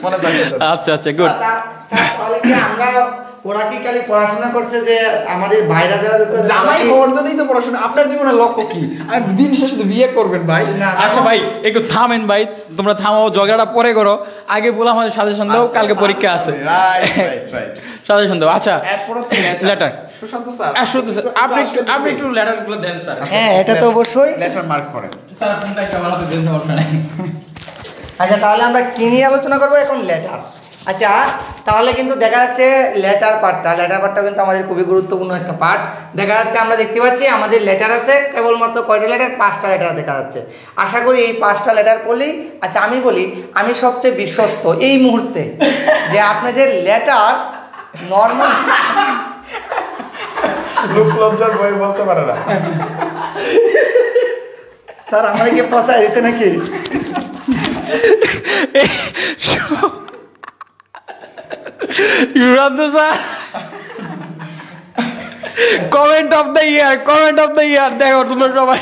মনে থাকবে। আচ্ছা আচ্ছা গুড। তাহলে কি আমরা ওরা কি খালি পড়াশোনা করছে যে আমাদের ভাইরা যারা জামাই হওয়ার জন্যই তো পড়াশোনা? আপনার জীবনের লক্ষ্য কি? আর দিন শেষে তো বিয়ে করবেন ভাই। আচ্ছা ভাই একটু থামেন ভাই, তোমরা থামো, ঝগড়াটা পরে করো, আগে বলো আমাদের সাজেশন দাও, কালকে পরীক্ষা আছে, সাজেশন দাও। আচ্ছা লেটার, সুশান্ত স্যার, আপনি একটু লেটারগুলো দেন স্যার। হ্যাঁ এটা তো অবশ্যই লেটার মার্ক করেন স্যার, কোনটা একটা বানাতে দেন, সমস্যা নাই। আচ্ছা তাহলে আমরা কি নিয়ে আলোচনা করবো এখন? লেটার। আচ্ছা তাহলে কিন্তু দেখা যাচ্ছে লেটার পার্টটা কিন্তু আমাদের খুবই গুরুত্বপূর্ণ একটা পার্ট। দেখা যাচ্ছে আমরা দেখতে পাচ্ছি আমাদের লেটার আছে কেবলমাত্র কয়টা লেটার? 5টা লেটার দেখা যাচ্ছে। আশা করি এই 5টা লেটার পড়লেই, আচ্ছা আমি বলি আমি সবচেয়ে বিশ্বস্ত এই মুহূর্তে যে আপনাদের লেটার নর্মাল রূপলজ্জার বই বলতে পারে না স্যার, আমার কি পচা হয়েছে নাকি? কমেন্ট অফ দ্য ইয়ার দেখো তোমরা সবাই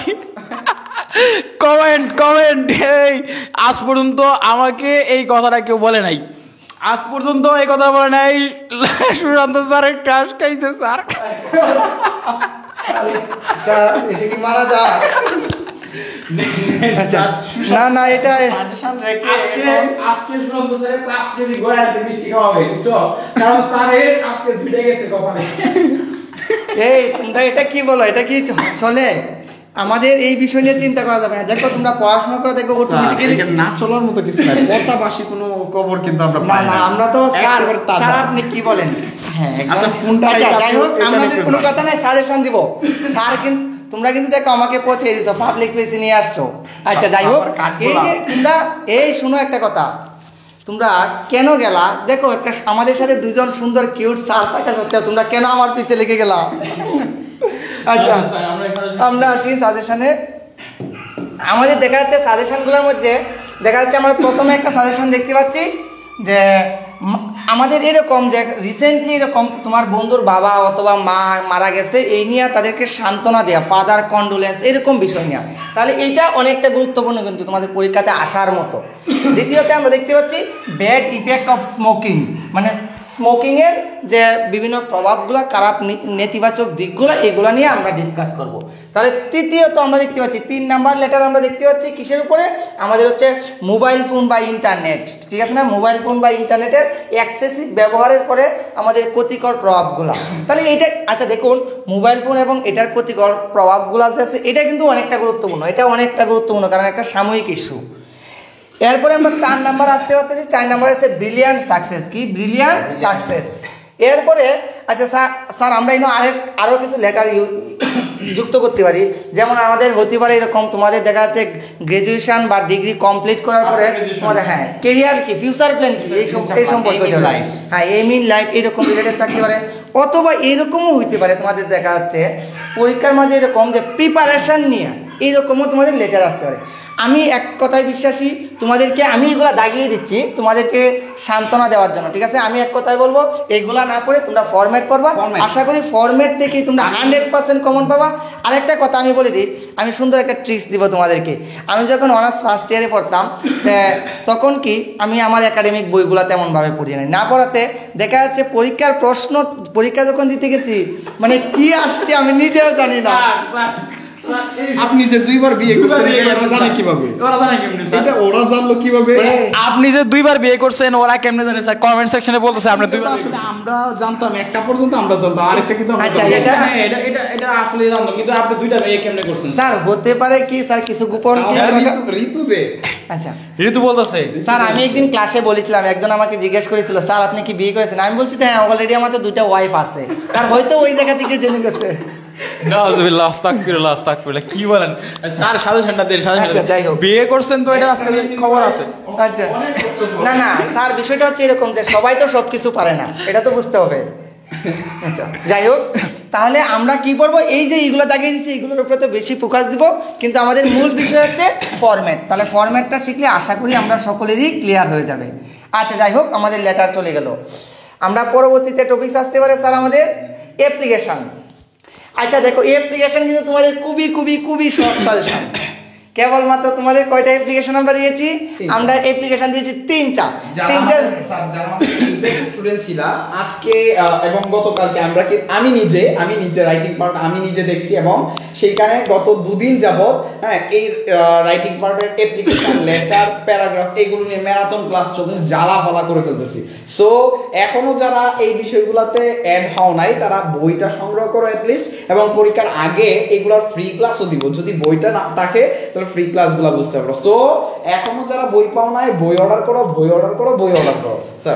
কমেন্ট। এই আজ পর্যন্ত আমাকে এই কথাটা কেউ বলে নাই, আজ পর্যন্ত এই কথা বলে নাই সুশান্ত স্যারের ক্রাশ খাইছে স্যার। এটা কি মারা যায়? না না, এটা সাজেশন রেখে আজকে সুশান্ত স্যারের ক্লাস যদি গোয়াতে মিষ্টি খাওয়াবে, বুঝছো? কারণ স্যারের আজকে ঝুটে গেছে কপালে। এই তোমরা এটা কি বলো? এটা কি চলে? আমাদের এই বিষয় নিয়ে চিন্তা করা যাবে না। দেখো তোমরা পড়াশোনা করে দেখো অটোমেটিক্যালি না চলার মতো কিছু নাই, পচাবাসী কোনো খবর কিন্তু আমরা না পাই না, না। আমরা তো স্যার আপনি কি বলেন? হ্যাঁ আচ্ছা ফোনটা আচ্ছা যাই হোক, আমাদের কোনো কথা নাই, সাজেশন দিব স্যার। কিন্তু তোমরা কিন্তু দেখো আমাকে পৌঁছে দিছো, পাবলিক প্লেসে নিয়ে আসছো। আচ্ছা যাই হোক, এই যে তোমরা এই শুনো একটা কথা, তোমরা কেন গেলা? দেখো একটা আমাদের সাথে দুজন সুন্দর কিউট স্যার থাকা সত্ত্বেও তোমরা কেন আমার পিছে লেগে গেলা? আচ্ছা আমরা আসি সাজেশনে। আমাদের দেখা যাচ্ছে সাজেশনগুলোর মধ্যে দেখা যাচ্ছে আমরা প্রথমে একটা সাজেশন দেখতে পাচ্ছি যে আমাদের এরকম যে রিসেন্টলি এরকম তোমার বন্ধুর বাবা অথবা মা মারা গেছে, এই নিয়ে তাদেরকে সান্ত্বনা দেওয়া, ফাদার কন্ডোলেন্স, এরকম বিষয় নিয়ে। তাহলে এইটা অনেকটা গুরুত্বপূর্ণ কিন্তু তোমাদের পরীক্ষাতে আসার মতো। দ্বিতীয়তে আমরা দেখতে পাচ্ছি ব্যাড ইফেক্ট অফ স্মোকিং, মানে স্মোকিংয়ের যে বিভিন্ন প্রভাবগুলো, খারাপ নেতিবাচক দিকগুলো, এগুলো নিয়ে আমরা ডিসকাস করব। তাহলে তৃতীয়ত আমরা দেখতে পাচ্ছি 3 নাম্বার লেটার আমরা দেখতে পাচ্ছি কিসের উপরে? আমাদের হচ্ছে মোবাইল ফোন বা ইন্টারনেট, ঠিক আছে না? মোবাইল ফোন বা ইন্টারনেটের এক্সেসিভ ব্যবহারের পরে আমাদের ক্ষতিকর প্রভাবগুলো। তাহলে এইটা আচ্ছা দেখুন, মোবাইল ফোন এবং এটার ক্ষতিকর প্রভাবগুলো যে আছে এটা কিন্তু অনেকটা গুরুত্বপূর্ণ, এটা অনেকটা গুরুত্বপূর্ণ কারণ একটা সাময়িক ইস্যু। এরপরে আমরা 4 নাম্বার আসতে পারতেছি। 4 নাম্বার আছে ব্রিলিয়ান্ট সাকসেস। কি? Brilliant success. এরপরে আচ্ছা স্যার আমরা আরও কিছু লেটার যুক্ত করতে পারি, যেমন আমাদের হতে পারে এরকম, তোমাদের দেখা যাচ্ছে গ্রাজুয়েশন বা ডিগ্রি কমপ্লিট করার পরে তোমাদের হ্যাঁ কেরিয়ার কি, ফিউচার প্ল্যান কি, এই সম্পর্কে হ্যাঁ এম ইন লাইফ এরকম রিলেটেড থাকতে পারে। অথবা এরকমও হইতে পারে তোমাদের দেখা যাচ্ছে পরীক্ষার মাঝে এরকম যে প্রিপারেশান নিয়ে এইরকমও তোমাদের লেটার আসতে পারে। আমি এক কথায় বিশ্বাসী, তোমাদেরকে আমি এগুলা দাগিয়ে দিচ্ছি তোমাদেরকে সান্ত্বনা দেওয়ার জন্য, ঠিক আছে? আমি এক কথায় বলবো এগুলা না করে তোমরা ফরম্যাট করবা, আশা করি ফরম্যাট দেখেই তোমরা 100% কমন পাবা। আরেকটা কথা আমি বলে দিই, আমি সুন্দর একটা ট্রিক্স দিব তোমাদেরকে। আমি যখন অনার্স ফার্স্ট ইয়ারে পড়তাম তখন কি আমি আমার একাডেমিক বইগুলো তেমনভাবে পড়ি না পড়াতে দেখা যাচ্ছে পরীক্ষা যখন দিতে গেছি মানে কি আসছে আমি নিজেও জানি না। আপনি যে দুইবার বিয়ে করছেন এটা জানে কিভাবে? ওরা জানে কেমনে স্যার? এটা ওরা জানলো কিভাবে? আপনি যে দুইবার বিয়ে করছেন ওরা কেমনে জানে স্যার? কমেন্ট সেকশনে বলতেছে আপনি দুইবার বিয়ে আসলে আমরা জানতাম, একটা পর্যন্ত আমরা জানতাম, আরেকটা কিন্তু আমরা আচ্ছা, জানতাম না। করছেন। এটা আসলে জানতাম, কিন্তু আপনি দুইটা বিয়ে কেমনে করছেন? স্যার হতে পারে কি স্যার কিছু গোপন কি ঋতু দে। আচ্ছা ঋতু বলতেছে স্যার আমি একদিন ক্লাসে বলেছিলাম, একজন আমাকে জিজ্ঞেস করেছিল স্যার আপনি কি বিয়ে করেছেন, আমি বলছি হ্যাঁ অলরেডি আমার তো দুইটা ওয়াইফ আছে। স্যার হয়তো ওই জায়গা থেকে জেনে গেছে। নাউজুবিল্লাহ, আস্তাগফিরুল্লাহ, আস্তাগফিরুল্লাহ, কি বলেন স্যার? সাজেশনটা দেন, আচ্ছা, সাজেশন যাই হোক। বিয়ে করছেন তো এটা আজকে খবর আছে। আচ্ছা না না স্যার বিষয়টা হচ্ছে এরকম যে সবাই তো সব কিছু পারে না, এটা তো বুঝতে হবে। আচ্ছা যাই হোক, তাহলে আমরা কি করবো, এই যে এইগুলো দাগিয়ে দিচ্ছি এইগুলোর উপরে তো বেশি ফোকাস দিব, কিন্তু আমাদের মূল বিষয় হচ্ছে ফরম্যাট। তাহলে ফরম্যাটটা শিখলে আশা করি আমরা সকলেরই ক্লিয়ার হয়ে যাবে। আচ্ছা যাই হোক, আমাদের লেটার চলে গেল। আমরা পরবর্তীতে টপিকস আসতে পারে স্যার আমাদের অ্যাপ্লিকেশান। আচ্ছা দেখো, এই অ্যাপ্লিকেশান কিন্তু তোমাদের খুবই খুবই খুবই শর্ট সাজেশন। কেবলমাত্র তোমাদের কয়টা অ্যাপ্লিকেশন আমরা দিয়েছি? আমরা অ্যাপ্লিকেশন দিয়েছি তিনটা। স্টুডেন্ট ছিল আজকে এবং গতকালকে আমি নিজে রাইটিং পার্ট আমি নিজে দেখছি, এবং সেইখানে গত দুদিন যাবত এই রাইটিং পার্টের অ্যাপ্লিকেশন, লেটার, প্যারাগ্রাফ এগুলো নিয়ে ম্যারাথন ক্লাস চলতেছে, জ্বালা ফালা করে ফেলতেছি। সো এখনো যারা এই বিষয়গুলোতে অ্যাড হও নাই তারা বইটা সংগ্রহ করো অ্যাটলিস্ট, এবং পরীক্ষার আগে এগুলোর ফ্রি ক্লাসও দিব। যদি বইটা না থাকে তাহলে ফ্রি ক্লাসগুলো বুঝতে পারো। সো এখনো যারা বই পাও নাই, বই অর্ডার করো।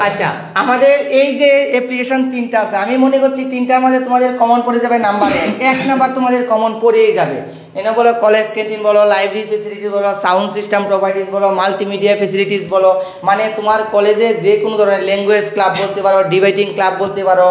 আচ্ছা আমাদের এই যে অ্যাপ্লিকেশন তিনটা আছে, আমি মনে করছি তিনটার মধ্যে তোমাদের কমন পড়ে যাবে নাম্বার 1 নাম্বার তোমাদের কমন পড়েই যাবে। এনে বলো কলেজ ক্যান্টিন বলো, লাইব্রেরি ফেসিলিটিস বলো, সাউন্ড সিস্টেম প্রপার্টিস বলো, মাল্টিমিডিয়া ফেসিলিটিস বলো, মানে তোমার কলেজে যে কোনো ধরনের ল্যাঙ্গুয়েজ ক্লাব বলতে পারো, ডিবেটিং ক্লাব বলতে পারো,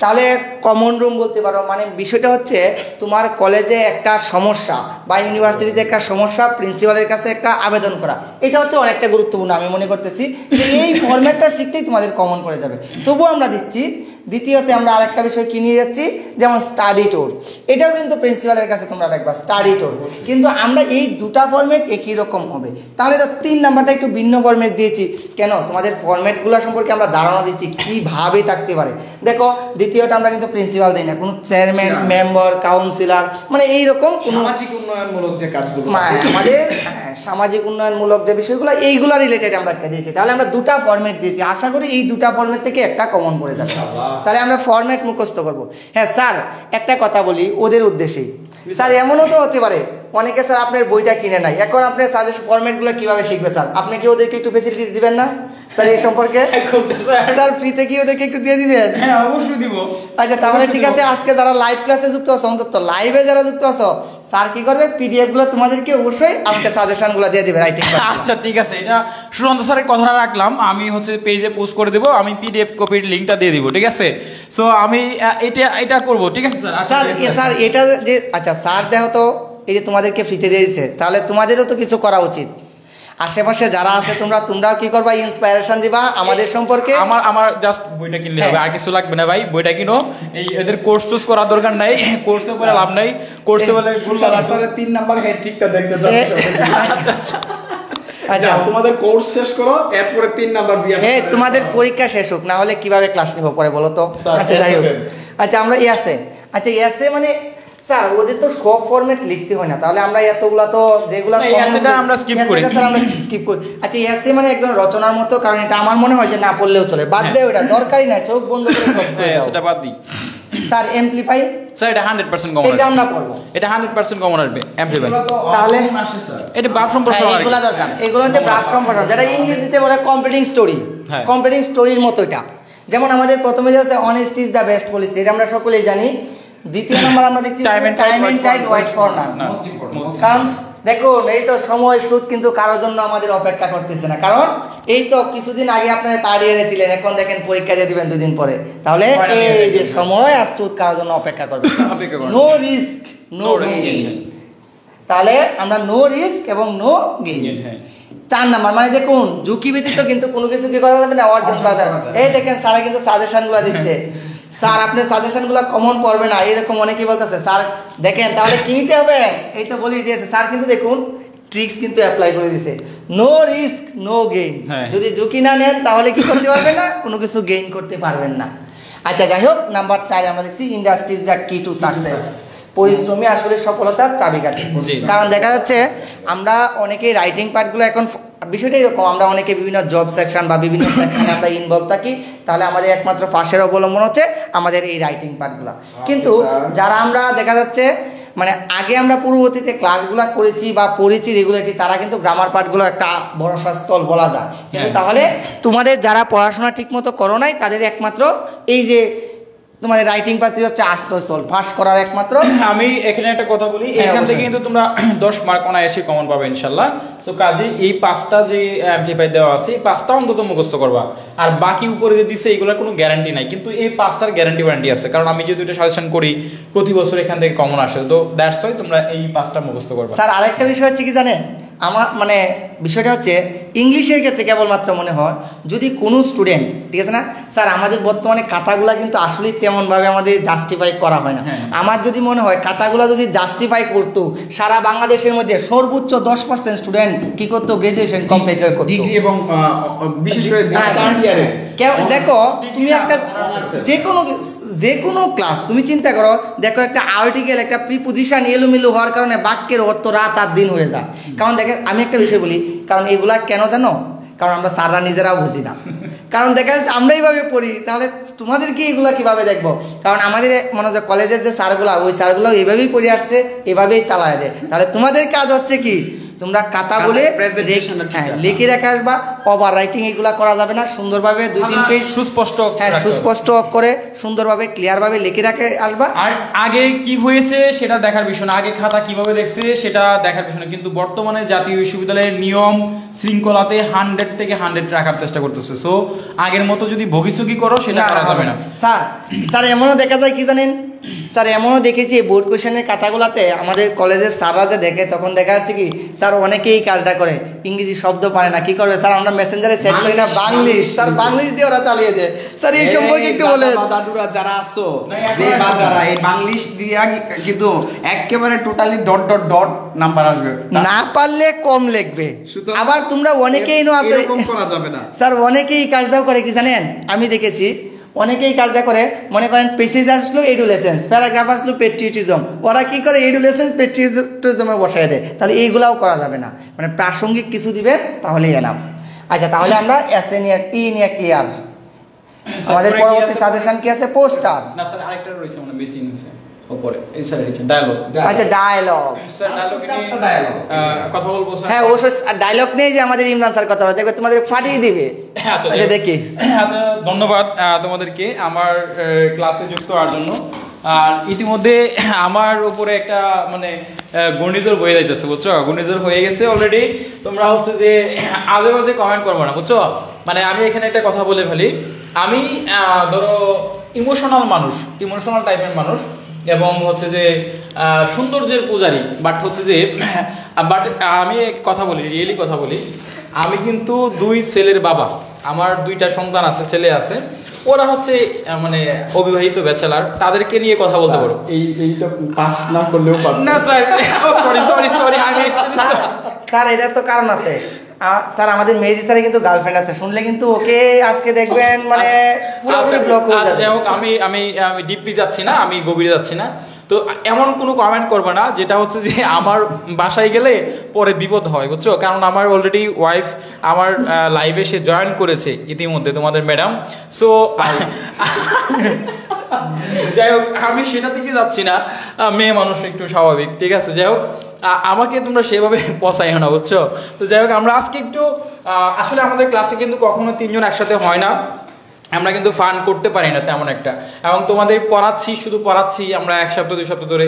তাহলে কমন রুম বলতে পারো। মানে বিষয়টা হচ্ছে তোমার কলেজে একটা সমস্যা বা ইউনিভার্সিটিতে একটা সমস্যা, প্রিন্সিপালের কাছে একটা আবেদন করা, এটা হচ্ছে অনেকটা গুরুত্বপূর্ণ। আমি মনে করতেছি যে এই ফরম্যাটটা শিখতেই তোমাদের কমন করে যাবে। তবুও আমরা দিচ্ছি। দ্বিতীয়তে আমরা আরেকটা বিষয় কি নিয়ে যাচ্ছি, যেমন স্টাডি ট্যুর। এটাও কিন্তু প্রিন্সিপালের কাছে তোমরা রাখবা স্টাডি ট্যুর, কিন্তু আমরা এই দুটা ফরম্যাট একই রকম হবে। তাহলে তো 3 নাম্বারটা একটু ভিন্ন ফরম্যাট দিয়েছি কেন? তোমাদের ফরম্যাটগুলো সম্পর্কে আমরা ধারণা দিচ্ছি কীভাবে থাকতে পারে। দেখো দ্বিতীয়টা আমরা কিন্তু প্রিন্সিপাল দিই না, কোনো চেয়ারম্যান, মেম্বার, কাউন্সিলর, মানে এইরকম কোনো সামাজিক উন্নয়নমূলক যে কাজগুলো আমাদের সামাজিক উন্নয়নমূলক যে বিষয়গুলো এইগুলো রিলেটেড আমরা একটা দিয়েছি। তাহলে আমরা দুটা ফরম্যাট দিয়েছি, আশা করি এই দুটা ফরম্যাট থেকে একটা কমন পড়ে যাবে। তাহলে আমরা ফরম্যাট মুখস্থ করব। হ্যাঁ স্যার একটা কথা বলি ওদের উদ্দেশ্যেই, স্যার এমনও তো হতে পারে অনেকে স্যার আপনার বইটা কিনে নাই, এখন আপনার সাজেশন ফরম্যাটগুলো কীভাবে শিখবে স্যার? আপনি কি ওদেরকে একটু ফেসিলিটিস দিবেন না স্যার এই সম্পর্কে? স্যার ফ্রিতে কি ওদেরকে একটু দিয়ে দিবেন? হ্যাঁ অবশ্যই দিব। আচ্ছা তাহলে ঠিক আছে, আজকে যারা লাইভ ক্লাসে যুক্ত আছো, অন্তত লাইভে যারা যুক্ত আছো, স্যার কি করবে পিডিএফগুলো তোমাদেরকে অবশ্যই আজকে সাজেশনগুলো দিয়ে দিবে রাইটিং। আচ্ছা ঠিক আছে, এটা সুরন্ত স্যারের কথাটা রাখলাম, আমি হচ্ছে পেজে পোস্ট করে দেবো, আমি পিডিএফ কপির লিঙ্কটা দিয়ে দিব, ঠিক আছে? সো আমি এটা করব, ঠিক আছে স্যার? স্যার স্যার এটা যে আচ্ছা স্যার দেখো তো এই যে তোমাদেরকে ফ্রিতে দিয়ে দিচ্ছে, তাহলে তোমাদেরও তো কিছু করা উচিত। আশেপাশে যারা আছে তোমরাও কি করবা, ইন্সপায়ারেশন দিবা আমাদের সম্পর্কে। আমার জাস্ট বইটা কিনলে হবে, আর কিছু লাগবে না ভাই। বইটা কিনো, এই এদের কোর্স টোর্স করার দরকার নাই, কোর্সে বলে লাভ নাই, কোর্সে বলে স্যারের 3 নাম্বার হ্যাট্রিকটা দেখতে যাচ্ছি। আচ্ছা আচ্ছা আচ্ছা তোমাদের কোর্স শেষ করো, এরপরে 3 নাম্বার বিয়ে। তোমাদের পরীক্ষা শেষ হোক, না হলে কিভাবে ক্লাস নিব পরে বলো তো? আচ্ছা যাই হোক, আচ্ছা আমরা এসে মানে স্যার ওদের তো সব ফরম্যাট লিখতে হয় না, তাহলে আমরা এতগুলা তো যেগুলা আমরা স্কিপ করি স্যার আমরা স্কিপ করি। আচ্ছা এসে মানে একদম রচনার মতো, কারণ এটা আমার মনে হয় যে না পড়লেও চলে, বাদ দেও, এটা দরকারই নাই, চোখ বন্ধ করে সব করে দাও, সেটা বাদ দিই। স্যার এমপ্লিফাই স্যার এটা 100% কমন, এটা আমরা পড়ব, এটা 100% কমন আসবে এমপ্লিফাই। তাহলে এটা ভাব সম্প্রসারণ, এগুলা দরকার, এগুলো হচ্ছে ভাব সম্প্রসারণ, যেটা ইংরেজিতে বলে কম্পিটিং স্টোরি। কম্পিটিং স্টোরির মতো এটা, যেমন আমাদের প্রথমে যে আছে honesty is the best policy, এটা আমরা সকলেই জানি। দ্বিতীয় নম্বর আমরা দেখছি time and tide wait for none. কারণ দেখুন এই তো সময় স্রোত কিন্তু কারোর জন্য আমাদের অপেক্ষা করতেছে না, কারণ এই তো কিছুদিন আগে আপনারা থার্ড ইয়ারে ছিলেন, এখন দেখেন পরীক্ষা দিয়ে দিবেন 2 দিন পরে, তাহলে এই যে সময় আর স্রোত কারোর জন্য অপেক্ষা করবে। নো রিস্ক নো গেইন, তাহলে আমরা নো রিস্ক এবং নো গেইন। 4 নাম্বার মানে দেখুন ঝুঁকি ব্যতীত কিন্তু কোনো কিছু কি করা যাবে না, অর্জন করা যাবে। এই দেখেন স্যারা কিন্তু সাজেশনগুলো দিচ্ছে, স্যার আপনি সাজেশনগুলো কমন পড়বে না, এরকম অনেকেই বলতেছে। স্যার দেখেন তাহলে কি নিতে হবে, এই তো বলেই দিয়েছে স্যার, কিন্তু দেখুন ট্রিক্স কিন্তু অ্যাপ্লাই করে দিয়েছে, নো রিস্ক নো গেইন। যদি ঝুঁকি না নেন তাহলে কি করতে পারবেন না, কোনো কিছু গেইন করতে পারবেন না। আচ্ছা যাই হোক, নাম্বার 4 আমরা দেখছি ইন্ডাস্ট্রি ইজ দ্য কি টু সাকসেস। পরিশ্রমী আসলে সফলতার চাবিকাঠি। কারণ দেখা যাচ্ছে আমরা অনেকেই রাইটিং পার্টগুলো এখন বিষয়টা এরকম, আমরা অনেকে বিভিন্ন জব সেকশন বা বিভিন্ন সেকশনে আমরা ইনভলভ থাকি, তাহলে আমাদের একমাত্র ফাঁসের অবলম্বন হচ্ছে আমাদের এই রাইটিং পার্টগুলো। কিন্তু যারা আমরা দেখা যাচ্ছে মানে আগে আমরা পূর্ববর্তীতে ক্লাসগুলো করেছি বা পড়েছি রেগুলারলি, তারা কিন্তু গ্রামার পার্টগুলো একটা ভরসা স্থল বলা যায়। কিন্তু তাহলে তোমাদের যারা পড়াশোনা ঠিকমতো করো নাই তাদের একমাত্র এই যে তোমাদের রাইটিং পার্টি হচ্ছে আশ্রয়স্থল পাস করার একমাত্র। আমি এখানে একটা কথা বলি, এখান থেকে কিন্তু তোমরা 10 মার্ক অনায়াসে কমন পাবে ইনশাল্লাহ। সো কাজে এই 5টা যে অ্যামপ্লিফাই দেওয়া আছে এই 5টা অন্তত মুখস্থ করবা, আর বাকি উপরে যে দিচ্ছে এইগুলোর কোনো গ্যারান্টি নাই, কিন্তু এই 5টার গ্যারান্টি আছে, কারণ আমি যেহেতু এটা সাজেশন করি প্রতি বছর এখান থেকে কমন আসে, তো দ্যাটস ওয়াই তোমরা এই 5টা মুখস্থ করবা। স্যার আরেকটা বিষয় হচ্ছে কি জানেন, আমার মানে বিষয়টা হচ্ছে ইংলিশের ক্ষেত্রে কেবলমাত্র মনে হয় যদি কোনো স্টুডেন্ট, ঠিক আছে না স্যার, আমাদের বর্তমানে খাতাগুলো কিন্তু আসলেই তেমনভাবে আমাদের জাস্টিফাই করা হয় না। আমার যদি মনে হয় খাতাগুলো যদি জাস্টিফাই করতো, সারা বাংলাদেশের মধ্যে সর্বোচ্চ 10% স্টুডেন্ট কি করতো, গ্রাজুয়েশন কমপ্লিট করতো, ডিগ্রি এবং বিশেষ করে থার্ড ইয়ারে। দেখো তুমি একটা যে কোনো ক্লাস তুমি চিন্তা করো, দেখো একটা আর্টিকেল একটা প্রিপোজিশন এলোমেলো হওয়ার কারণে বাক্যের অর্থ রাত আর দিন হয়ে যায়। কারণ দেখে আমি একটা বিষয় বলি, কারণ এগুলা কেন জানো, কারণ আমরা স্যাররা নিজেরাও বুঝি না। কারণ দেখা যাচ্ছে আমরা এইভাবে পড়ি, তাহলে তোমাদেরকে এগুলো কিভাবে দেখবো? কারণ আমাদের মনে হচ্ছে কলেজের যে স্যারগুলো, ওই স্যারগুলো এইভাবেই পড়ে আসছে, এভাবেই চালায় দেয়। তাহলে তোমাদের কাজ হচ্ছে কি, তোমরা খাতা বলে লিখে রেখে আসবা, ওভার রাইটিং এগুলা করা যাবে না, সুন্দরভাবে 2-3 পেজ সুস্পষ্ট করে সুন্দরভাবে ক্লিয়ারভাবে লিখে রেখে আসবা। আর আগে কি হয়েছে সেটা দেখার বিষয় না, আগে খাতা কিভাবে দেখছে সেটা দেখার বিষয় না, কিন্তু বর্তমানে জাতীয় বিশ্ববিদ্যালয়ের নিয়ম শৃঙ্খলাতে 100 থেকে 100 রাখার চেষ্টা করতেছে। সো আগের মতো যদি ভবিষ্যৎ করো সেটা করা যাবে না। স্যার এমনও দেখা যায় কি জানেন স্যার, এমনও দেখেছি বোর্ড কোয়েশনের খাতাগুলোতে আমাদের কলেজের স্যাররা যে দেখে, তখন দেখা যাচ্ছে কি স্যার অনেকেই কাজটা করে ইংরেজি শব্দ পারে না, কি করবে স্যার, আমরা মেসেঞ্জারে সেট করি না বাংলিশ, স্যার বাংলিশ দিয়ে ওরা চালিয়ে দেয়। স্যার এই সম্পর্কে একটু বলেন। দাদুরা যারা আসো যে বাজারা এই বাংলিশ দিয়া কিন্তু একেবারে totally dot dot dot number আসবে, না পারলে কম লিখবে। আবার তোমরা অনেকেই আছে এরকম করা যাবে না স্যার, অনেকেই কাজটাও করে কি জানেন, আমি দেখেছি অনেকেই কাজটা করে, মনে করেন পেসেজ আসলো এডুলেসেন্স, প্যারাগ্রাফ আসলো পেট্রিয়টিজম, ওরা কি করে এডুলেসেন্স পেট্রিয়টিজমে বসায় দেয়। তাহলে এইগুলাও করা যাবে না, মানে প্রাসঙ্গিক কিছু দিবে তাহলেই এনাফ। আচ্ছা তাহলে আমরা এসএ নিয়ে নিয়ে ক্লিয়ার। আমাদের পরবর্তী সাজেশন কি আছে? পোস্টার না স্যার, আরেকটা রয়েছে মানে মিসিং আছে উপরে, এই স্যার রয়েছে ডায়ালগ। আচ্ছা ডায়ালগ, স্যার ডায়ালগ কথা বলবো স্যার। হ্যাঁ অবশ্যই ডায়ালগ নেই যে আমাদের ইমরান স্যার কথা বলে, দেখবে তোমাদের ফাটিয়ে দিবে। আচ্ছা দেখি। আচ্ছা ধন্যবাদ তোমাদেরকে আমার ক্লাসে যুক্ত হওয়ার জন্য। আর ইতিমধ্যে আমার উপরে একটা মানে ঘূর্ণিঝড় বয়ে যাইতেছে, বুঝছো, ঘূর্ণিঝড় হয়ে গেছে অলরেডি। তোমরা হচ্ছে যে আজে বাজে কমেন্ট করবো না, বুঝছো। মানে আমি এখানে একটা কথা বলে ফেলি, আমি ধরো ইমোশনাল মানুষ, ইমোশনাল টাইপের মানুষ, এবং হচ্ছে যে সৌন্দর্যের পূজারী, বাট হচ্ছে যে আমি কথা বলি, রিয়েলি কথা বলি, আমি কিন্তু 2 ছেলের বাবা, আমার 2টা সন্তান আছে, ছেলে আছে, ওরা হচ্ছে মানে অবিবাহিত ব্যাচেলার, তাদেরকে নিয়ে কথা বলতে পারো। এই তো পাস না করলেও না স্যার, সরি আমি স্যার এটার তো কারণ আছে স্যার, আমাদের মেহেদি স্যারের কিন্তু গার্লফ্রেন্ড আছে, শুনলে কিন্তু ওকে আজকে দেখবেন মানে পুরোপুরি ব্লক হয়ে যাবে। যাই হোক, আমি ডিপলি যাচ্ছি না, আমি গভীরে যাচ্ছি না। তো এমন কোনো কমেন্ট করবে না যেটা হচ্ছে যে আমার বাসায় গেলে পরে বিপদ হয়, বুঝছো। কারণ আমার অলরেডি ওয়াইফ আমার লাইভে সে জয়েন করেছে ইতিমধ্যে, তোমাদের ম্যাডাম। সো যাই হোক, আমি সেটা থেকে যাচ্ছি না, মেয়ে মানুষ একটু স্বাভাবিক, ঠিক আছে। যাই হোক, আমাকে তোমরা সেভাবে পচাইও না, বুঝছো। তো যাই হোক, আমরা আজকে একটু আসলে আমাদের ক্লাসে কিন্তু কখনো 3 জন একসাথে হয় না, আমরা কিন্তু ফান করতে পারি না তেমন একটা, এবং তোমাদের পড়াচ্ছি, শুধু পড়াচ্ছি আমরা 1 সপ্তাহ 2 সপ্তাহ ধরে,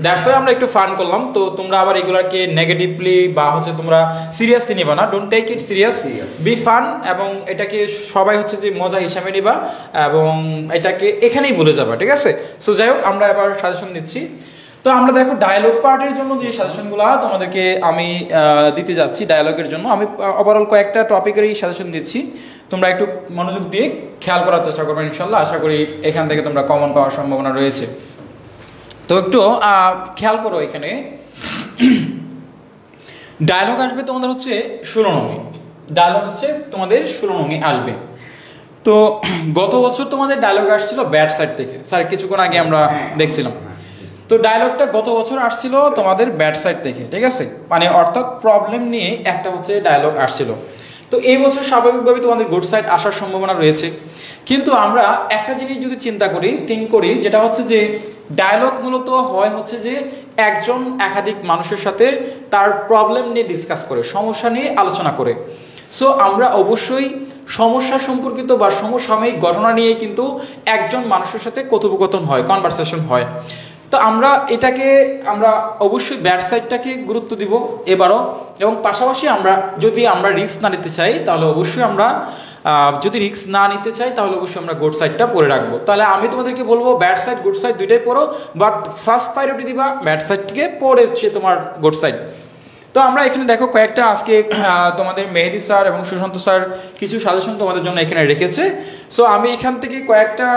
দ্যাটস ওয়াই আমরা একটু ফান করলাম। তো তোমরা আবার এগুলোকে নেগেটিভলি বা হচ্ছে তোমরা সিরিয়াসলি নিবা না, don't take it serious, be fun, এবং এটাকে সবাই হচ্ছে যে মজা হিসাবে নিবা, এবং এটাকে এখানেই ভুলে যাবা, ঠিক আছে। সো যাই হোক, আমরা এবার সাজেশন দিচ্ছি। তো আমরা দেখো ডায়ালগ পার্টের জন্য যে সাজেশনগুলো তোমাদেরকে আমি দিতে যাচ্ছি, ডায়ালগের জন্য আমি ওভারঅল কয়েকটা টপিকেরই সাজেশন দিচ্ছি, তোমরা একটু মনোযোগ দিয়ে খেয়াল করার চেষ্টা করবে ইনশাল্লাহ। আশা করি এখান থেকে তোমরা কমন পাওয়ার সম্ভাবনা রয়েছে। তো একটু খেয়াল করো, এখানে ডায়ালগ আসবে তোমাদের হচ্ছে 16 নঙে, ডায়ালগ হচ্ছে তোমাদের 16 নঙে আসবে। তো গত বছর তোমাদের ডায়ালগ আসছিল ব্যাড সাইড থেকে, স্যার কিছুক্ষণ আগে আমরা দেখছিলাম। তো তো ডায়লগটা গত বছর আসছিল তোমাদের ব্যাড সাইড থেকে, ঠিক আছে, মানে অর্থাৎ প্রবলেম নিয়ে একটা হচ্ছে ডায়লগ আসছিল। তো এই বছর স্বাভাবিকভাবে তোমাদের গুড সাইড আসার সম্ভাবনা রয়েছে, কিন্তু আমরা একটা জিনিস যদি চিন্তা করি, থিঙ্ক করি, যেটা হচ্ছে যে ডায়লগ মূলত হয় হচ্ছে যে একজন একাধিক মানুষের সাথে তার প্রবলেম নিয়ে ডিসকাস করে, সমস্যা নিয়ে আলোচনা করে। সো আমরা অবশ্যই সমস্যা সম্পর্কিত বা সমসাময়িক ঘটনা নিয়ে কিন্তু একজন মানুষের সাথে কথোপকথন হয়, কনভারসেশন হয়। তো আমরা অবশ্যই ব্যাড সাইডটাকে গুরুত্ব দিব এবারও, এবং পাশাপাশি যদি আমরা রিস্ক না নিতে চাই তাহলে অবশ্যই আমরা গুড সাইডটা পড়ে রাখবো। তাহলে আমি তোমাদেরকে বলবো ব্যাড সাইড গুড সাইড দুইটাই পড়ো, বাট ফার্স্ট প্রায়োরিটি দিবা ব্যাড সাইডকে, পড়েছে তোমার গুড সাইড। তো আমরা এখানে দেখো কয়েকটা আজকে তোমাদের মেহেদি স্যার এবং সুশান্ত স্যার কিছু সাজেশন তোমাদের জন্য এখানে রেখেছে। সো আমি এখান থেকে কয়েকটা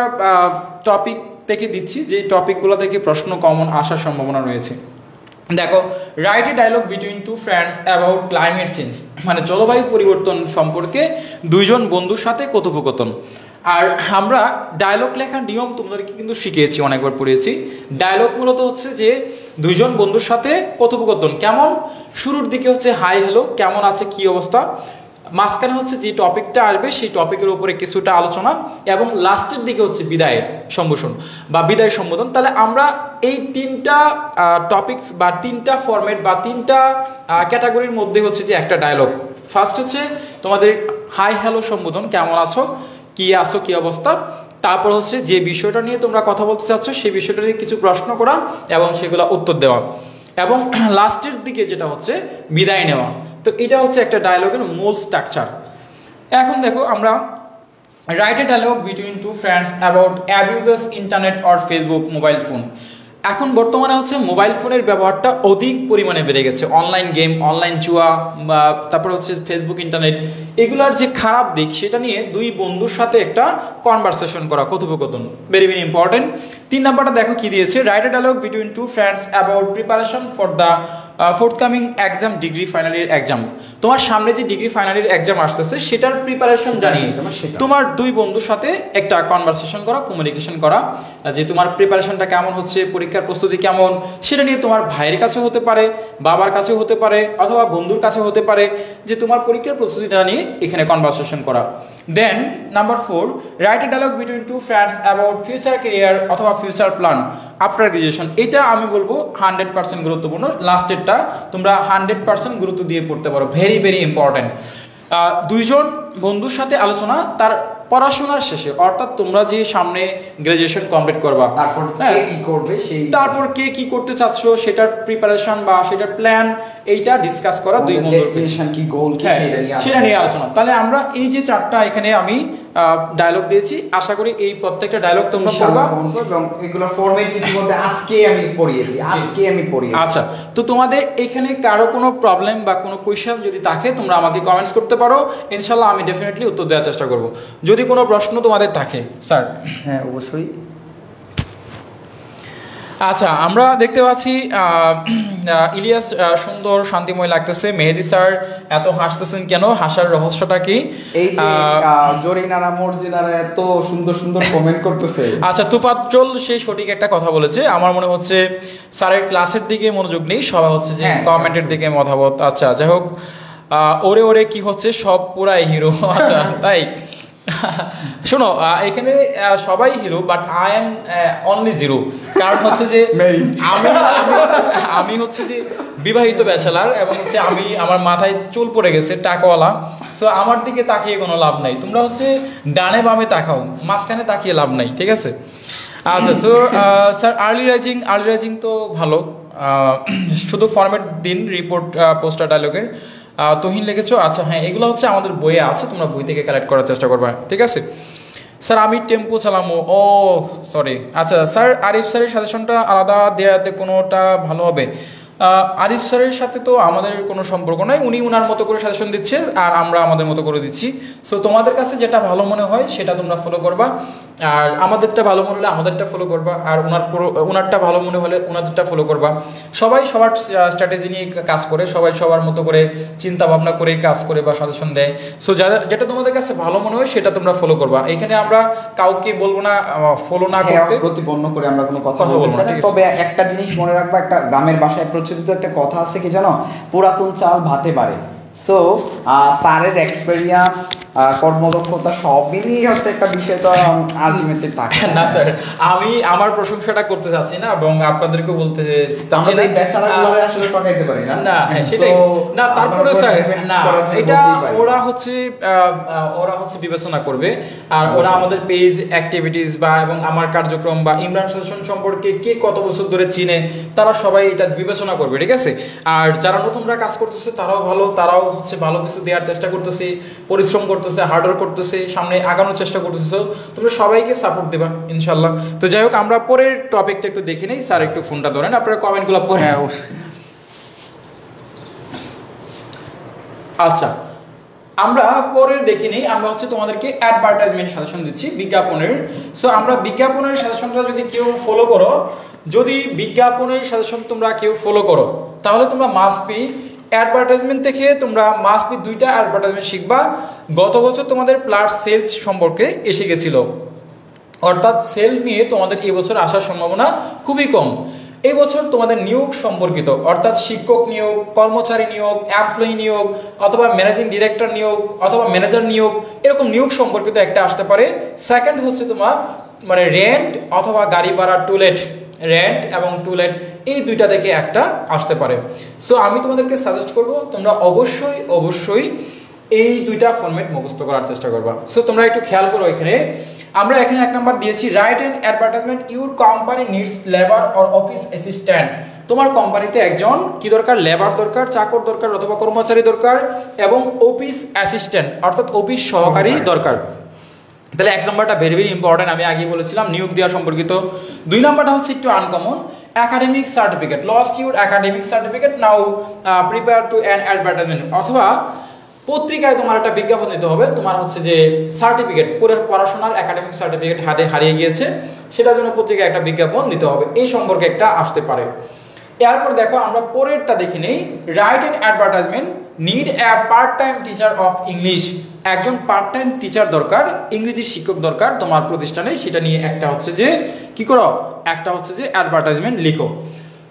টপিক থেকে দিচ্ছি, যে টপিকগুলো থেকে প্রশ্ন কমন আসার সম্ভাবনা রয়েছে। দেখো, write a dialogue between two friends about climate change, মানে জলবায়ু পরিবর্তন সম্পর্কে দুইজন বন্ধুর সাথে কথোপকথন। আর আমরা ডায়লগ লেখার নিয়ম তোমাদেরকে কিন্তু শিখিয়েছি, অনেকবার পড়িয়েছি। ডায়লগ মূলত হচ্ছে যে দুইজন বন্ধুর সাথে কথোপকথন। কেমন? শুরুর দিকে হচ্ছে হাই হ্যালো, কেমন আছে, কি অবস্থা, মাঝখানে হচ্ছে যে টপিকটা আসবে সেই টপিকের উপরে কিছুটা আলোচনা, এবং লাস্টের দিকে হচ্ছে বিদায় সম্বোধন বা বিদায় সম্বোধন। তাহলে আমরা এই তিনটা টপিকস বা তিনটা ফরম্যাট বা তিনটা ক্যাটাগরির মধ্যে হচ্ছে যে একটা ডায়লগ। ফার্স্ট হচ্ছে তোমাদের হাই হ্যালো সম্বোধন, কেমন আছো, কি অবস্থা। তারপর হচ্ছে যে বিষয়টা নিয়ে তোমরা কথা বলতে চাচ্ছ সেই বিষয়টা নিয়ে কিছু প্রশ্ন করা এবং সেগুলো উত্তর দেওয়া, এবং লাস্টের দিকে যেটা হচ্ছে বিদায় নেওয়া। তো এটা হচ্ছে একটা ডায়লগের মূল স্ট্রাকচার। এখন দেখো, আমরা write a dialogue between two friends about abuses internet or Facebook mobile phone. এখন বর্তমানে হচ্ছে মোবাইল ফোনের ব্যবহারটা অধিক পরিমাণে বেড়ে গেছে। অনলাইন গেম, অনলাইন জুয়া, তারপর হচ্ছে ফেসবুক, ইন্টারনেট, এগুলোর যে খারাপ দিক সেটা নিয়ে দুই বন্ধুর সাথে একটা কনভারসেশন করা, কথোপকথন, ভেরি ভেরি ইম্পর্টেন্ট। 3 নাম্বারটা দেখো কি দিয়েছে, write a dialogue between two friends about preparation for the forthcoming exam, degree final year exam. তোমার সামনে যে ডিগ্রি ফাইনাল ইয়ার এক্সাম আসতেছে সেটার প্রিপারেশন জানিয়ে তোমার দুই বন্ধুর সাথে একটা কনভারসেশন করা, কমিউনিকেশন করা, যে তোমার প্রিপারেশনটা কেমন হচ্ছে, পরীক্ষার প্রস্তুতি কেমন, সেটা নিয়ে তোমার ভাইয়ের কাছে হতে পারে, বাবার কাছে হতে পারে, অথবা বন্ধুর কাছে হতে পারে, যে তোমার পরীক্ষার প্রস্তুতিটা নিয়ে এখানে কনভারসেশন করা। Then number 4, write a dialogue between two friends about future career অথবা ফিউচার প্ল্যান আফটার গ্রাজুয়েশন। এটা আমি বলবো 100% গুরুত্বপূর্ণ। লাস্টেরটা তোমরা 100% গুরুত্ব দিয়ে পড়তে পারো, ভেরি ভেরি ইম্পর্টেন্ট। দুইজন বন্ধুর সাথে আলোচনা তার পড়াশোনার শেষে, অর্থাৎ তোমরা যে সামনে গ্রাজুয়েশন কমপ্লিট করবা, তারপর কে কি করতে চাচ্ছ সেটার প্রিপারেশন বা সেটার প্ল্যান, এইটা ডিসকাস করা দুই বন্ধুর কি গোল কি সেটা নিয়ে আলোচনা। তাহলে আমরা এই যে 4টা এখানে আমি ডায়লগ দিয়েছি, আশা করি এই প্রত্যেকটা ডায়লগ তোমরা পড়বা, এবং এগুলোর ফরম্যাট ইতিমধ্যে আজকে আমি পড়িয়েছি। আচ্ছা, তো তোমাদের এখানে কারো কোনো প্রবলেম বা কোনো কোয়েশ্চেন যদি থাকে তোমরা আমাকে কমেন্টস করতে পারো, ইনশাআল্লাহ আমি ডেফিনেটলি উত্তর দেওয়ার চেষ্টা করব। যদি কোনো প্রশ্ন তোমাদের থাকে। স্যার? হ্যাঁ, অবশ্যই। আচ্ছা, আমরা দেখতে পাচ্ছি ইলিয়াস সুন্দর শান্তিময় লাগতেছে। মেহেদি স্যার এত হাসতেছেন কেন? হাসার রহস্যটা কি? এই যে জরিনারা মর্জিনারা এত সুন্দর সুন্দর কমেন্ট করতেছে। আচ্ছা, তুফাজ্জল সেই সঠিক একটা কথা বলেছে। আমার মনে হচ্ছে স্যারের ক্লাসের দিকে মনোযোগ নেই, সবাই হচ্ছে যে কমেন্টের দিকে মতামত। আচ্ছা, যাই হোক, ওরে কি হচ্ছে, সব পুরাই হিরো। আচ্ছা, তাই শোনো, এখানে সবাই hero, but I am only zero. কারণ হচ্ছে যে আমি হচ্ছে যে বিবাহিত ব্যাচেলার, এবং হচ্ছে আমার মাথায় চুল পড়ে গেছে, টাকাওয়ালা। সো আমার দিকে তাকিয়ে কোনো লাভ নাই। তোমরা হচ্ছে ডানে বামে তাকাও, মাঝখানে তাকিয়ে লাভ নাই, ঠিক আছে? আচ্ছা, সো স্যার আর্লি রাইজিং তো ভালো, শুধু ফরম্যাট দিন রিপোর্ট পোস্টার ডায়লগের। তুহিন লিখেছো? আচ্ছা, হ্যাঁ, এগুলো হচ্ছে আমাদের বইয়ে আছে, তোমরা বই থেকে কালেক্ট করার চেষ্টা করবে, ঠিক আছে? স্যার আমি টেম্পো চালামো, ও সরি। আচ্ছা স্যার, আরিফ স্যারের সাজেশনটা আলাদা দেওয়াতে কোনোটা ভালো হবে? আরিফ স্যারের সাথে তো আমাদের কোনো সম্পর্ক নাই, উনি উনার মতো করে সাজেশন দিচ্ছে আর আমরা আমাদের মতো করে দিচ্ছি। সো তোমাদের কাছে যেটা ভালো মনে হয় সেটা তোমরা ফলো করবা, আর আমাদেরটা ভালো মনে হলে আমাদেরটা ফলো করবা, আর ওনারটা ভালো মনে হলে ওনাদেরটা ফলো করবা। সবাই সবার স্ট্র্যাটেজি নিয়ে কাজ করে, সবাই সবার মতো করে চিন্তা ভাবনা করে কাজ করে বা সাজেশন দেয়। সো যেটা তোমাদের কাছে ভালো মনে হয় সেটা তোমরা ফলো করবা। এখানে আমরা কাউকে বলবো না ফলো না করতে, প্রতিপন্ন করে আমরা কোনো কথা বলতে চাই না। তবে একটা জিনিস মনে রাখবা, একটা গ্রামের ভাষায় প্রচলিত একটা কথা আছে কি জানো, পুরাতন চাল ভাতে বাড়ে। সো স্যারের এক্সপেরিয়েন্স, কর্মদক্ষতা সব মিলিয়ে হচ্ছে একটা বিষয় তো আলটিমেটলি থাকে না স্যার, আমি আমার প্রশংসাটা করতে চাচ্ছি না এবং আপনাদেরকে বলতে চাচ্ছি না বেচারাগুলো আসলে টকাইতে পারি না। না সেটাই না, তারপরে স্যার না, এটা ওরা হচ্ছে বিবেচনা করবে, আর ওরা আমাদের পেজ অ্যাক্টিভিটিস বা এবং আমার কার্যক্রম বা ইমরান সাজেশন সম্পর্কে কে কত বছর ধরে চিনে তারা সবাই এটা বিবেচনা করবে, ঠিক আছে? আর যারা নতুনরা কাজ করতেছে তারাও ভালো, তারাও হচ্ছে ভালো কিছু দেওয়ার চেষ্টা করতেছে, পরিশ্রম করতেছে, হার্ডওয়ার্ক করতেছে, সামনে আগানোর চেষ্টা করতেছে। তোমরা সবাইকে সাপোর্ট দেবা ইনশাল্লাহ। তো যাই হোক, আমরা পরের টপিকটা একটু দেখে নেই। স্যার একটু ফোনটা ধরেন, আপনারা কমেন্টগুলো পড়ে। আচ্ছা, আমরা পরের দেখে নিই। আমরা হচ্ছে তোমাদেরকে অ্যাডভার্টাইজমেন্ট সাজেশন দিচ্ছি, বিজ্ঞাপনের। সো আমরা বিজ্ঞাপনের সাজেশনটা যদি কেউ ফলো করো, যদি বিজ্ঞাপনের সাজেশন তোমরা কেউ ফলো করো, তাহলে তোমরা মাস্ট বি অ্যাডভার্টাইজমেন্ট থেকে তোমরা মাস্ট বি 2টা অ্যাডভার্টাইজমেন্ট শিখবা। গত বছর তোমাদের প্লাট সেলস সম্পর্কে এসে গেছিল, অর্থাৎ সেল নিয়ে তোমাদের এই বছর আসার সম্ভাবনা খুবই কম। এই বছর তোমাদের নিয়োগ সম্পর্কিত, অর্থাৎ শিক্ষক নিয়োগ, কর্মচারী নিয়োগ, এমপ্লয়ি নিয়োগ, অথবা ম্যানেজিং ডিরেক্টর নিয়োগ, অথবা ম্যানেজার নিয়োগ, এরকম নিয়োগ সম্পর্কিত একটা আসতে পারে। সেকেন্ড হচ্ছে তোমার মানে রেন্ট অথবা গাড়ি ভাড়া, টুলেট, রেন্ট এবং টুলেট, এই দুইটা থেকে একটা আসতে পারে। সো আমি তোমাদেরকে সাজেস্ট করব তোমরা অবশ্যই এই দুইটা ফরম্যাট মুখস্থ করার চেষ্টা করবা। সো তোমরা একটু খেয়াল করো, এখানে আমরা এখানে 1 নাম্বার দিয়েছি, write an advertisement your company needs labour or office assistant. তোমার কোম্পানিতে একজন কি দরকার? লেবার দরকার, চাকর দরকার অথবা কর্মচারী দরকার, এবং অফিস অ্যাসিস্ট্যান্ট অর্থাৎ অফিস সহকারী দরকার। তাহলে 1 নাম্বারটা ভেরি ভেরি ইম্পর্টেন্ট, আমি আগেই বলেছিলাম নিয়োগ দেওয়া সম্পর্কিত। 2 নাম্বারটা হচ্ছে একটু uncommon, academic certificate, lost your academic certificate, now prepare to an advertisement. অথবা পত্রিকায় তোমার একটা বিজ্ঞাপন দিতে হবে, তোমার হচ্ছে যে সার্টিফিকেট, পুরো পড়াশোনার একাডেমিক সার্টিফিকেট হারিয়ে গিয়েছে, সেটার জন্য পত্রিকায় একটা বিজ্ঞাপন দিতে হবে, এই সম্পর্কে একটা আসতে পারে। এরপর দেখো আমরা পরেরটা দেখে নেই, write an advertisement need a part time teacher of English. একজন পার্ট টাইম টিচার দরকার, ইংরেজি শিক্ষক দরকার তোমার প্রতিষ্ঠানে, সেটা নিয়ে একটা হচ্ছে যে কি করো, একটা হচ্ছে যে অ্যাডভার্টাইজমেন্ট লিখো।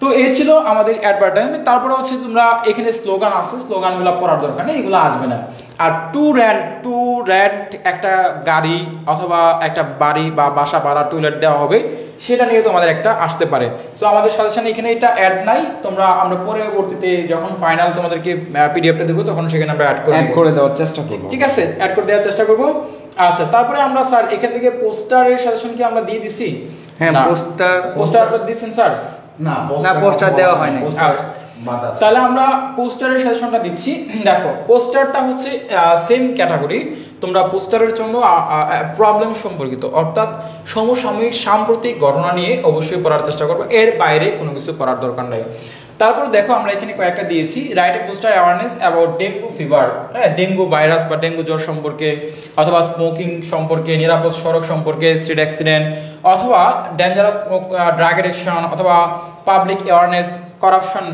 তো এই ছিল আমাদের অ্যাডভার্টাইজমেন্ট। তারপরে হচ্ছে তোমরা এখানে স্লোগান আছে, স্লোগানগুলো পড়ার দরকার নেই, এগুলো আসবে না। আর টু রেন্ট একটা গাড়ি অথবা একটা বাড়ি বা বাসা ভাড়া, টুলেট দেওয়া হবে, সেটা নিয়ে তোমাদের একটা আসতে পারে। সো আমাদের সাজেশনে এখানে এটা অ্যাড নাই, আমরা পরবর্তীতে যখন ফাইনাল তোমাদেরকে পিডিএফটা দেবো তখন সেখানে আমরা অ্যাড করে দেওয়ার চেষ্টা করব, ঠিক আছে? অ্যাড করে দেওয়ার চেষ্টা করব। আচ্ছা, তারপরে আমরা স্যার এখান থেকে পোস্টারের সাজেশন কি আমরা দিয়ে দিছি? হ্যাঁ, পোস্টার আপনারা দিয়েছেন স্যার? না, পোস্টার দেওয়া হয়নি। তাহলে আমরা পোস্টারের সাজেশনটা দিচ্ছি। দেখো, পোস্টারটা হচ্ছে সেম ক্যাটাগরি। তোমরা পোস্টারের জন্য প্রবলেম সম্পর্কিত, অর্থাৎ সমসাময়িক সাম্প্রতিক ঘটনা নিয়ে অবশ্যই পড়ার চেষ্টা করবো, এর বাইরে কোনো কিছু পড়ার দরকার নেই। তারপর দেখো আমরা এখানে কয়েকটা দিয়েছি, write a poster awareness about dengue fever, হ্যাঁ, ডেঙ্গু ভাইরাস বা ডেঙ্গু জ্বর সম্পর্কে, অথবা স্মোকিং সম্পর্কে, নিরাপদ সড়ক সম্পর্কে, স্ট্রিট অ্যাক্সিডেন্ট, অথবা ডেঞ্জারাস ড্রাগ অ্যাডিকশন, অথবা পাবলিক অ্যাওয়ারনেস, করাপশন।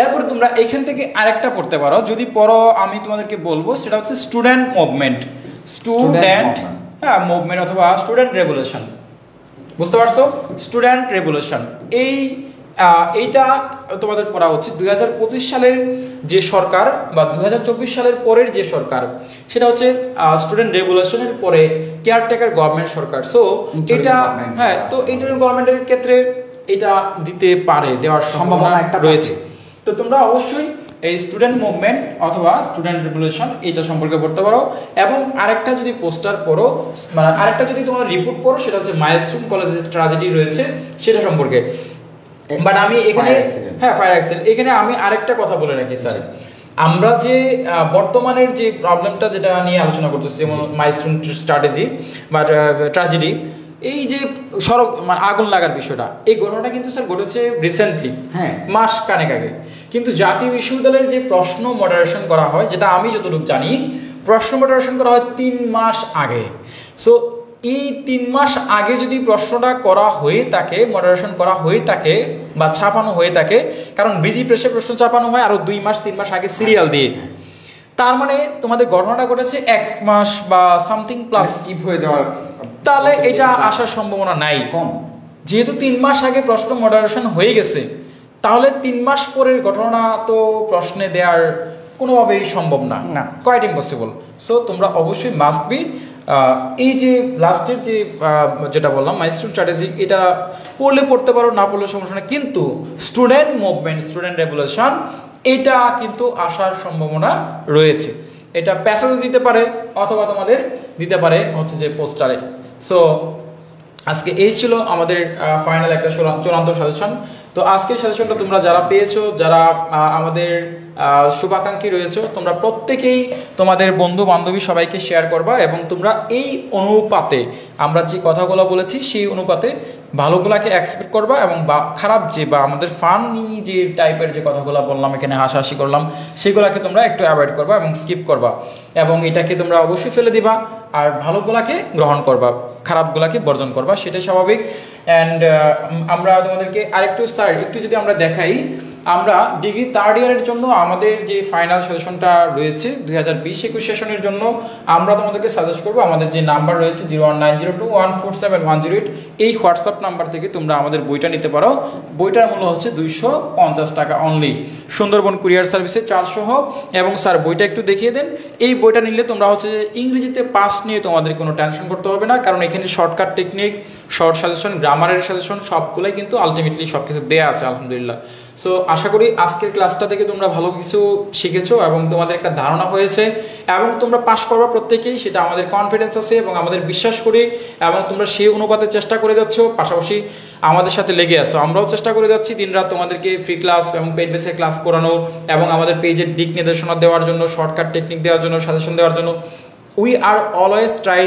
এরপরে তোমরা এখান থেকে আরেকটা পড়তে পারো, যদি পড়ো আমি তোমাদেরকে বলবো, সেটা হচ্ছে স্টুডেন্ট মুভমেন্ট, মুভমেন্ট অথবা স্টুডেন্ট রেভলিউশন। বুঝতে পারছো? স্টুডেন্ট রেভলিউশন, এইটা তোমাদের পড়া হচ্ছে 2025 সালের যে সরকার বা 2024 সালের পরের যে সরকার, সেটা হচ্ছে স্টুডেন্ট রেভলিউশনের পরে কেয়ারটেকার গভর্নমেন্ট সরকার। সো এটা হ্যাঁ, তো ইন্টারিম গভর্নমেন্টের ক্ষেত্রে এটা দিতে পারে, দেওয়ার সম্ভাবনা রয়েছে। তো তোমরা অবশ্যই এই স্টুডেন্ট মুভমেন্ট অথবা স্টুডেন্ট রেভলিউশন এটা সম্পর্কে পড়তে পারো। এবং আরেকটা যদি পোস্টার পড়ো, মানে আরেকটা যদি তোমরা রিপোর্ট পড়ো, সেটা হচ্ছে মাইলস্টোন কলেজের ট্র্যাজেডি রয়েছে সেটা সম্পর্কে। বাট আমি এখানে ফায়ার অ্যাক্সিডেন্ট, এখানে আমি আরেকটা কথা বলে রাখি স্যার, আমরা যে বর্তমানের যে প্রবলেমটা যেটা নিয়ে আলোচনা করতেছি, যেমন মাইলস্টোন স্ট্র্যাটেজি বা ট্র্যাজেডি, এই যে সড়ক মানে আগুন লাগার বিষয়টা, এই ঘটনাটা কিন্তু স্যার ঘটেছে রিসেন্টলি, হ্যাঁ, মাস কানেক আগে। কিন্তু জাতীয় বিশ্ববিদ্যালয়ের যে প্রশ্ন মডারেশন করা হয়, যেটা আমি যতটুকু জানি, প্রশ্ন মডারেশন করা হয় 3 মাস আগে। সো এই 3 মাস আগে যদি প্রশ্নটা করা হয়ে থাকে, মডারেশন করা হয়ে থাকে বা ছাপানো হয়ে থাকে, কারণ বিজি প্রেসে প্রশ্ন ছাপানো হয় আরো 2 মাস 3 মাস আগে সিরিয়াল দিয়ে, তার মানে তোমাদের ঘটনাটা ঘটেছে 1 মাস বা সামথিং প্লাস স্কিপ হয়ে যাওয়ার, তাহলে এটা আসার সম্ভাবনা নাই কম। যেহেতু 3 মাস আগে প্রশ্ন মডারেশন হয়ে গেছে, তাহলে 3 মাস পরের ঘটনা তো প্রশ্নে দেওয়ার কোনোভাবেই সম্ভব না, কোয়াইট ইম্পসিবল। সো তোমরা অবশ্যই মাস্ট বি এই যে লাস্টের যে যেটা বললাম মাইলস্টোন স্ট্র্যাটেজি, এটা পড়তে পারো, না পড়লে সমস্যা না, কিন্তু স্টুডেন্ট মুভমেন্ট, স্টুডেন্ট রেভলিউশন, এটা কিন্তু আসার সম্ভাবনা রয়েছে। এটা প্যাসেজও দিতে পারে অথবা তোমাদের দিতে পারে হচ্ছে যে পোস্টারে। সো আজকে এই ছিল আমাদের ফাইনাল একটা চূড়ান্ত সাজেশন। তো আজকের সাজেশনটা তোমরা যারা পেয়েছো, যারা আমাদের শুভাকাঙ্ক্ষী রয়েছে, তোমরা প্রত্যেকেই তোমাদের বন্ধু বান্ধবী সবাইকে শেয়ার করবা, এবং তোমরা এই অনুপাতে আমরা যে কথাগুলো বলেছি সেই অনুপাতে ভালোগুলাকে এক্সপেক্ট করবা, এবং খারাপ যে বা আমাদের ফানি যে টাইপের যে কথাগুলো বললাম, এখানে হাসাহাসি করলাম, সেগুলোকে তোমরা একটু অ্যাভয়েড করবা এবং স্কিপ করবা, এবং এটাকে তোমরা অবশ্যই ফেলে দিবা, আর ভালোগুলাকে গ্রহণ করবা, খারাপগুলাকে বর্জন করবা, সেটাই স্বাভাবিক। অ্যান্ড আমরা তোমাদেরকে আরেকটু স্যার একটু যদি আমরা দেখাই, আমরা ডিগ্রি 3rd ইয়ারের জন্য আমাদের যে ফাইনাল সেশনটা রয়েছে 2020-21 সেশনের জন্য আমরা তোমাদেরকে সাজেস্ট করবো, আমাদের যে নাম্বার রয়েছে 01902147108, এই হোয়াটসঅ্যাপ নাম্বার থেকে তোমরা আমাদের বইটা নিতে পারো। বইটার মূল্য হচ্ছে 250 টাকা অনলি, সুন্দরবন কুরিয়ার সার্ভিসে 400। এবং স্যার বইটা একটু দেখিয়ে দেন। এই বইটা নিলে তোমরা হচ্ছে ইংরেজিতে পাস নিয়ে তোমাদের কোনো টেনশন করতে হবে না, কারণ এখানে শর্টকাট টেকনিক, শর্ট সাজেশন, গ্রামারের সাজেশন সবগুলোই কিন্তু আলটিমেটলি সব কিছু দেওয়া আছে আলহামদুলিল্লাহ। সো আশা করি আজকের ক্লাসটা থেকে তোমরা ভালো কিছু শিখেছো এবং তোমাদের একটা ধারণা হয়েছে, এবং তোমরা পাস করবা প্রত্যেকেই, সেটা আমাদের কনফিডেন্স আছে এবং আমাদের বিশ্বাস করি, এবং তোমরা সেই অনুপাতে চেষ্টা করে যাচ্ছ, পাশাপাশি আমাদের সাথে লেগে আছো। আমরাও চেষ্টা করে যাচ্ছি দিনরাত তোমাদেরকে ফ্রি ক্লাস এবং পেইড বেসে ক্লাস করানো, এবং আমাদের পেজের দিক নির্দেশনা দেওয়ার জন্য, শর্টকাট টেকনিক দেওয়ার জন্য, সাজেশন দেওয়ার জন্য। উই আর অলওয়েজ ট্রাই,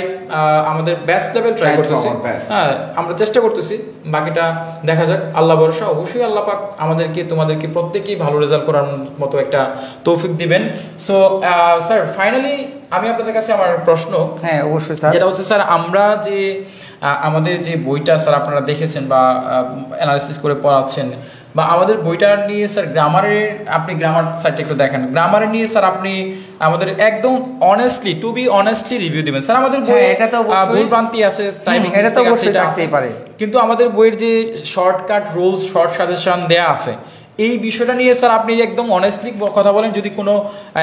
আমাদের বেস্ট লেভেল ট্রাই করতেছি, হ্যাঁ আমরা চেষ্টা করতেছি, বাকিটা দেখা যাক। আল্লাহ ভরসা, অবশ্যই আল্লাহ পাক আমাদেরকে তোমাদেরকে প্রত্যেকেই ভালো রেজাল্ট করার মতো একটা তৌফিক দিবেন। সো স্যার ফাইনালি আমি আপনাদের কাছে আমার প্রশ্ন, হ্যাঁ অবশ্যই স্যার, যেটা হচ্ছে স্যার আমরা যে আমাদের যে বইটা স্যার আপনারা দেখেছেন বা অ্যানালিসিস করে পড়াচ্ছেন, বা আমাদের বইটা নিয়ে স্যার গ্রামারের, আপনি গ্রামার সাইডটা একটু দেখেন, গ্রামারের নিয়ে স্যার আপনি আমাদের একদম honestly, to be honestly review দিবেন স্যার। আমাদের বই এটা তো ভুল ভ্রান্তি আছে, টাইমিং এটা তো অবশ্যই থাকতেই পারে, কিন্তু আমাদের বইয়ের যে শর্টকাট রুলস, শর্ট সাজেশন দেয়া আছে, এই বিষয়টা নিয়ে স্যার আপনি একদম অনেস্টলি কথা বলেন। যদি কোনো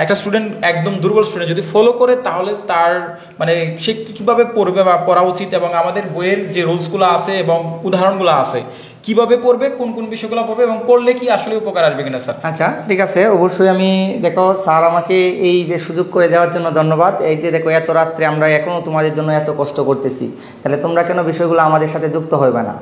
একটা স্টুডেন্ট, একদম দুর্বল স্টুডেন্ট যদি ফলো করে, তাহলে তার মানে সে কীভাবে পড়বে বা পড়া উচিত, এবং আমাদের বইয়ের যে রুলসগুলো আছে এবং উদাহরণগুলো আছে, কিভাবে পড়বে, কোন কোন বিষয়গুলো পড়বে, এবং পড়লে কি আসলে উপকার আসবে কিনা স্যার? আচ্ছা ঠিক আছে, অবশ্যই। আমি দেখো স্যার আমাকে এই যে সুযোগ করে দেওয়ার জন্য ধন্যবাদ। এই যে দেখো এত রাত্রে আমরা এখনও তোমাদের জন্য এত কষ্ট করতেছি, তাহলে তোমরা কেন বিষয়গুলো আমাদের সাথে যুক্ত হইবে না?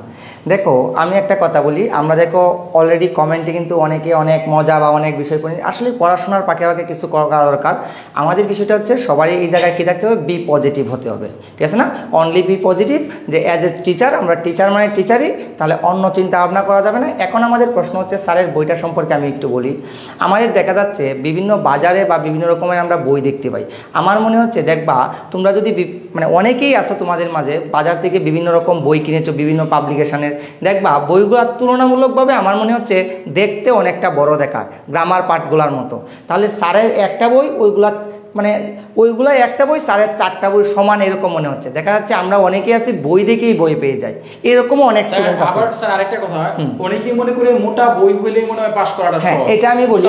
দেখো আমি একটা কথা বলি, আমরা দেখো অলরেডি কমেন্টে কিন্তু অনেকে অনেক মজা বা অনেক বিষয় করে, আসলে পড়াশোনার পাকে পাকে কিছু করা দরকার। আমাদের বিষয়টা হচ্ছে সবারই এই জায়গায় কী থাকতে হবে, বি পজিটিভ হতে হবে, ঠিক আছে না? অনলি বি পজিটিভ, যে অ্যাজ এ টিচার, আমরা টিচার মানে টিচারই, তাহলে অন্য চিন্তা ভাবনা করা যাবে না। এখন আমাদের প্রশ্ন হচ্ছে স্যারের বইটা সম্পর্কে আমি একটু বলি। আমাদের দেখা যাচ্ছে বিভিন্ন বাজারে বা বিভিন্ন রকমের আমরা বই দেখতে পাই। আমার মনে হচ্ছে দেখবা তোমরা যদি মানে অনেকেই আছো তোমাদের মাঝে, বাজার থেকে বিভিন্ন রকম বই কিনেছো বিভিন্ন পাবলিকেশনের, দেখবা বইগুলো তুলনামূলকভাবে আমার মনে হচ্ছে দেখতে অনেকটা বড় দেখায়, গ্রামার পার্টগুলোর মতো। তাহলে স্যারের একটা বই, ওইগুলা একটা বই, স্যারের 4টা বই সমান এরকম মনে হচ্ছে। দেখা যাচ্ছে আমরা অনেকেই আছি বই দেখেই বই পেয়ে যাই, এরকমও অনেক স্টুডেন্ট আছে। আবার স্যার আরেকটা কথা, অনেকেই মনে করে মোটা বই হলেই মনে হয় পাস করাটা সহজ। হ্যাঁ এটা আমি বলি,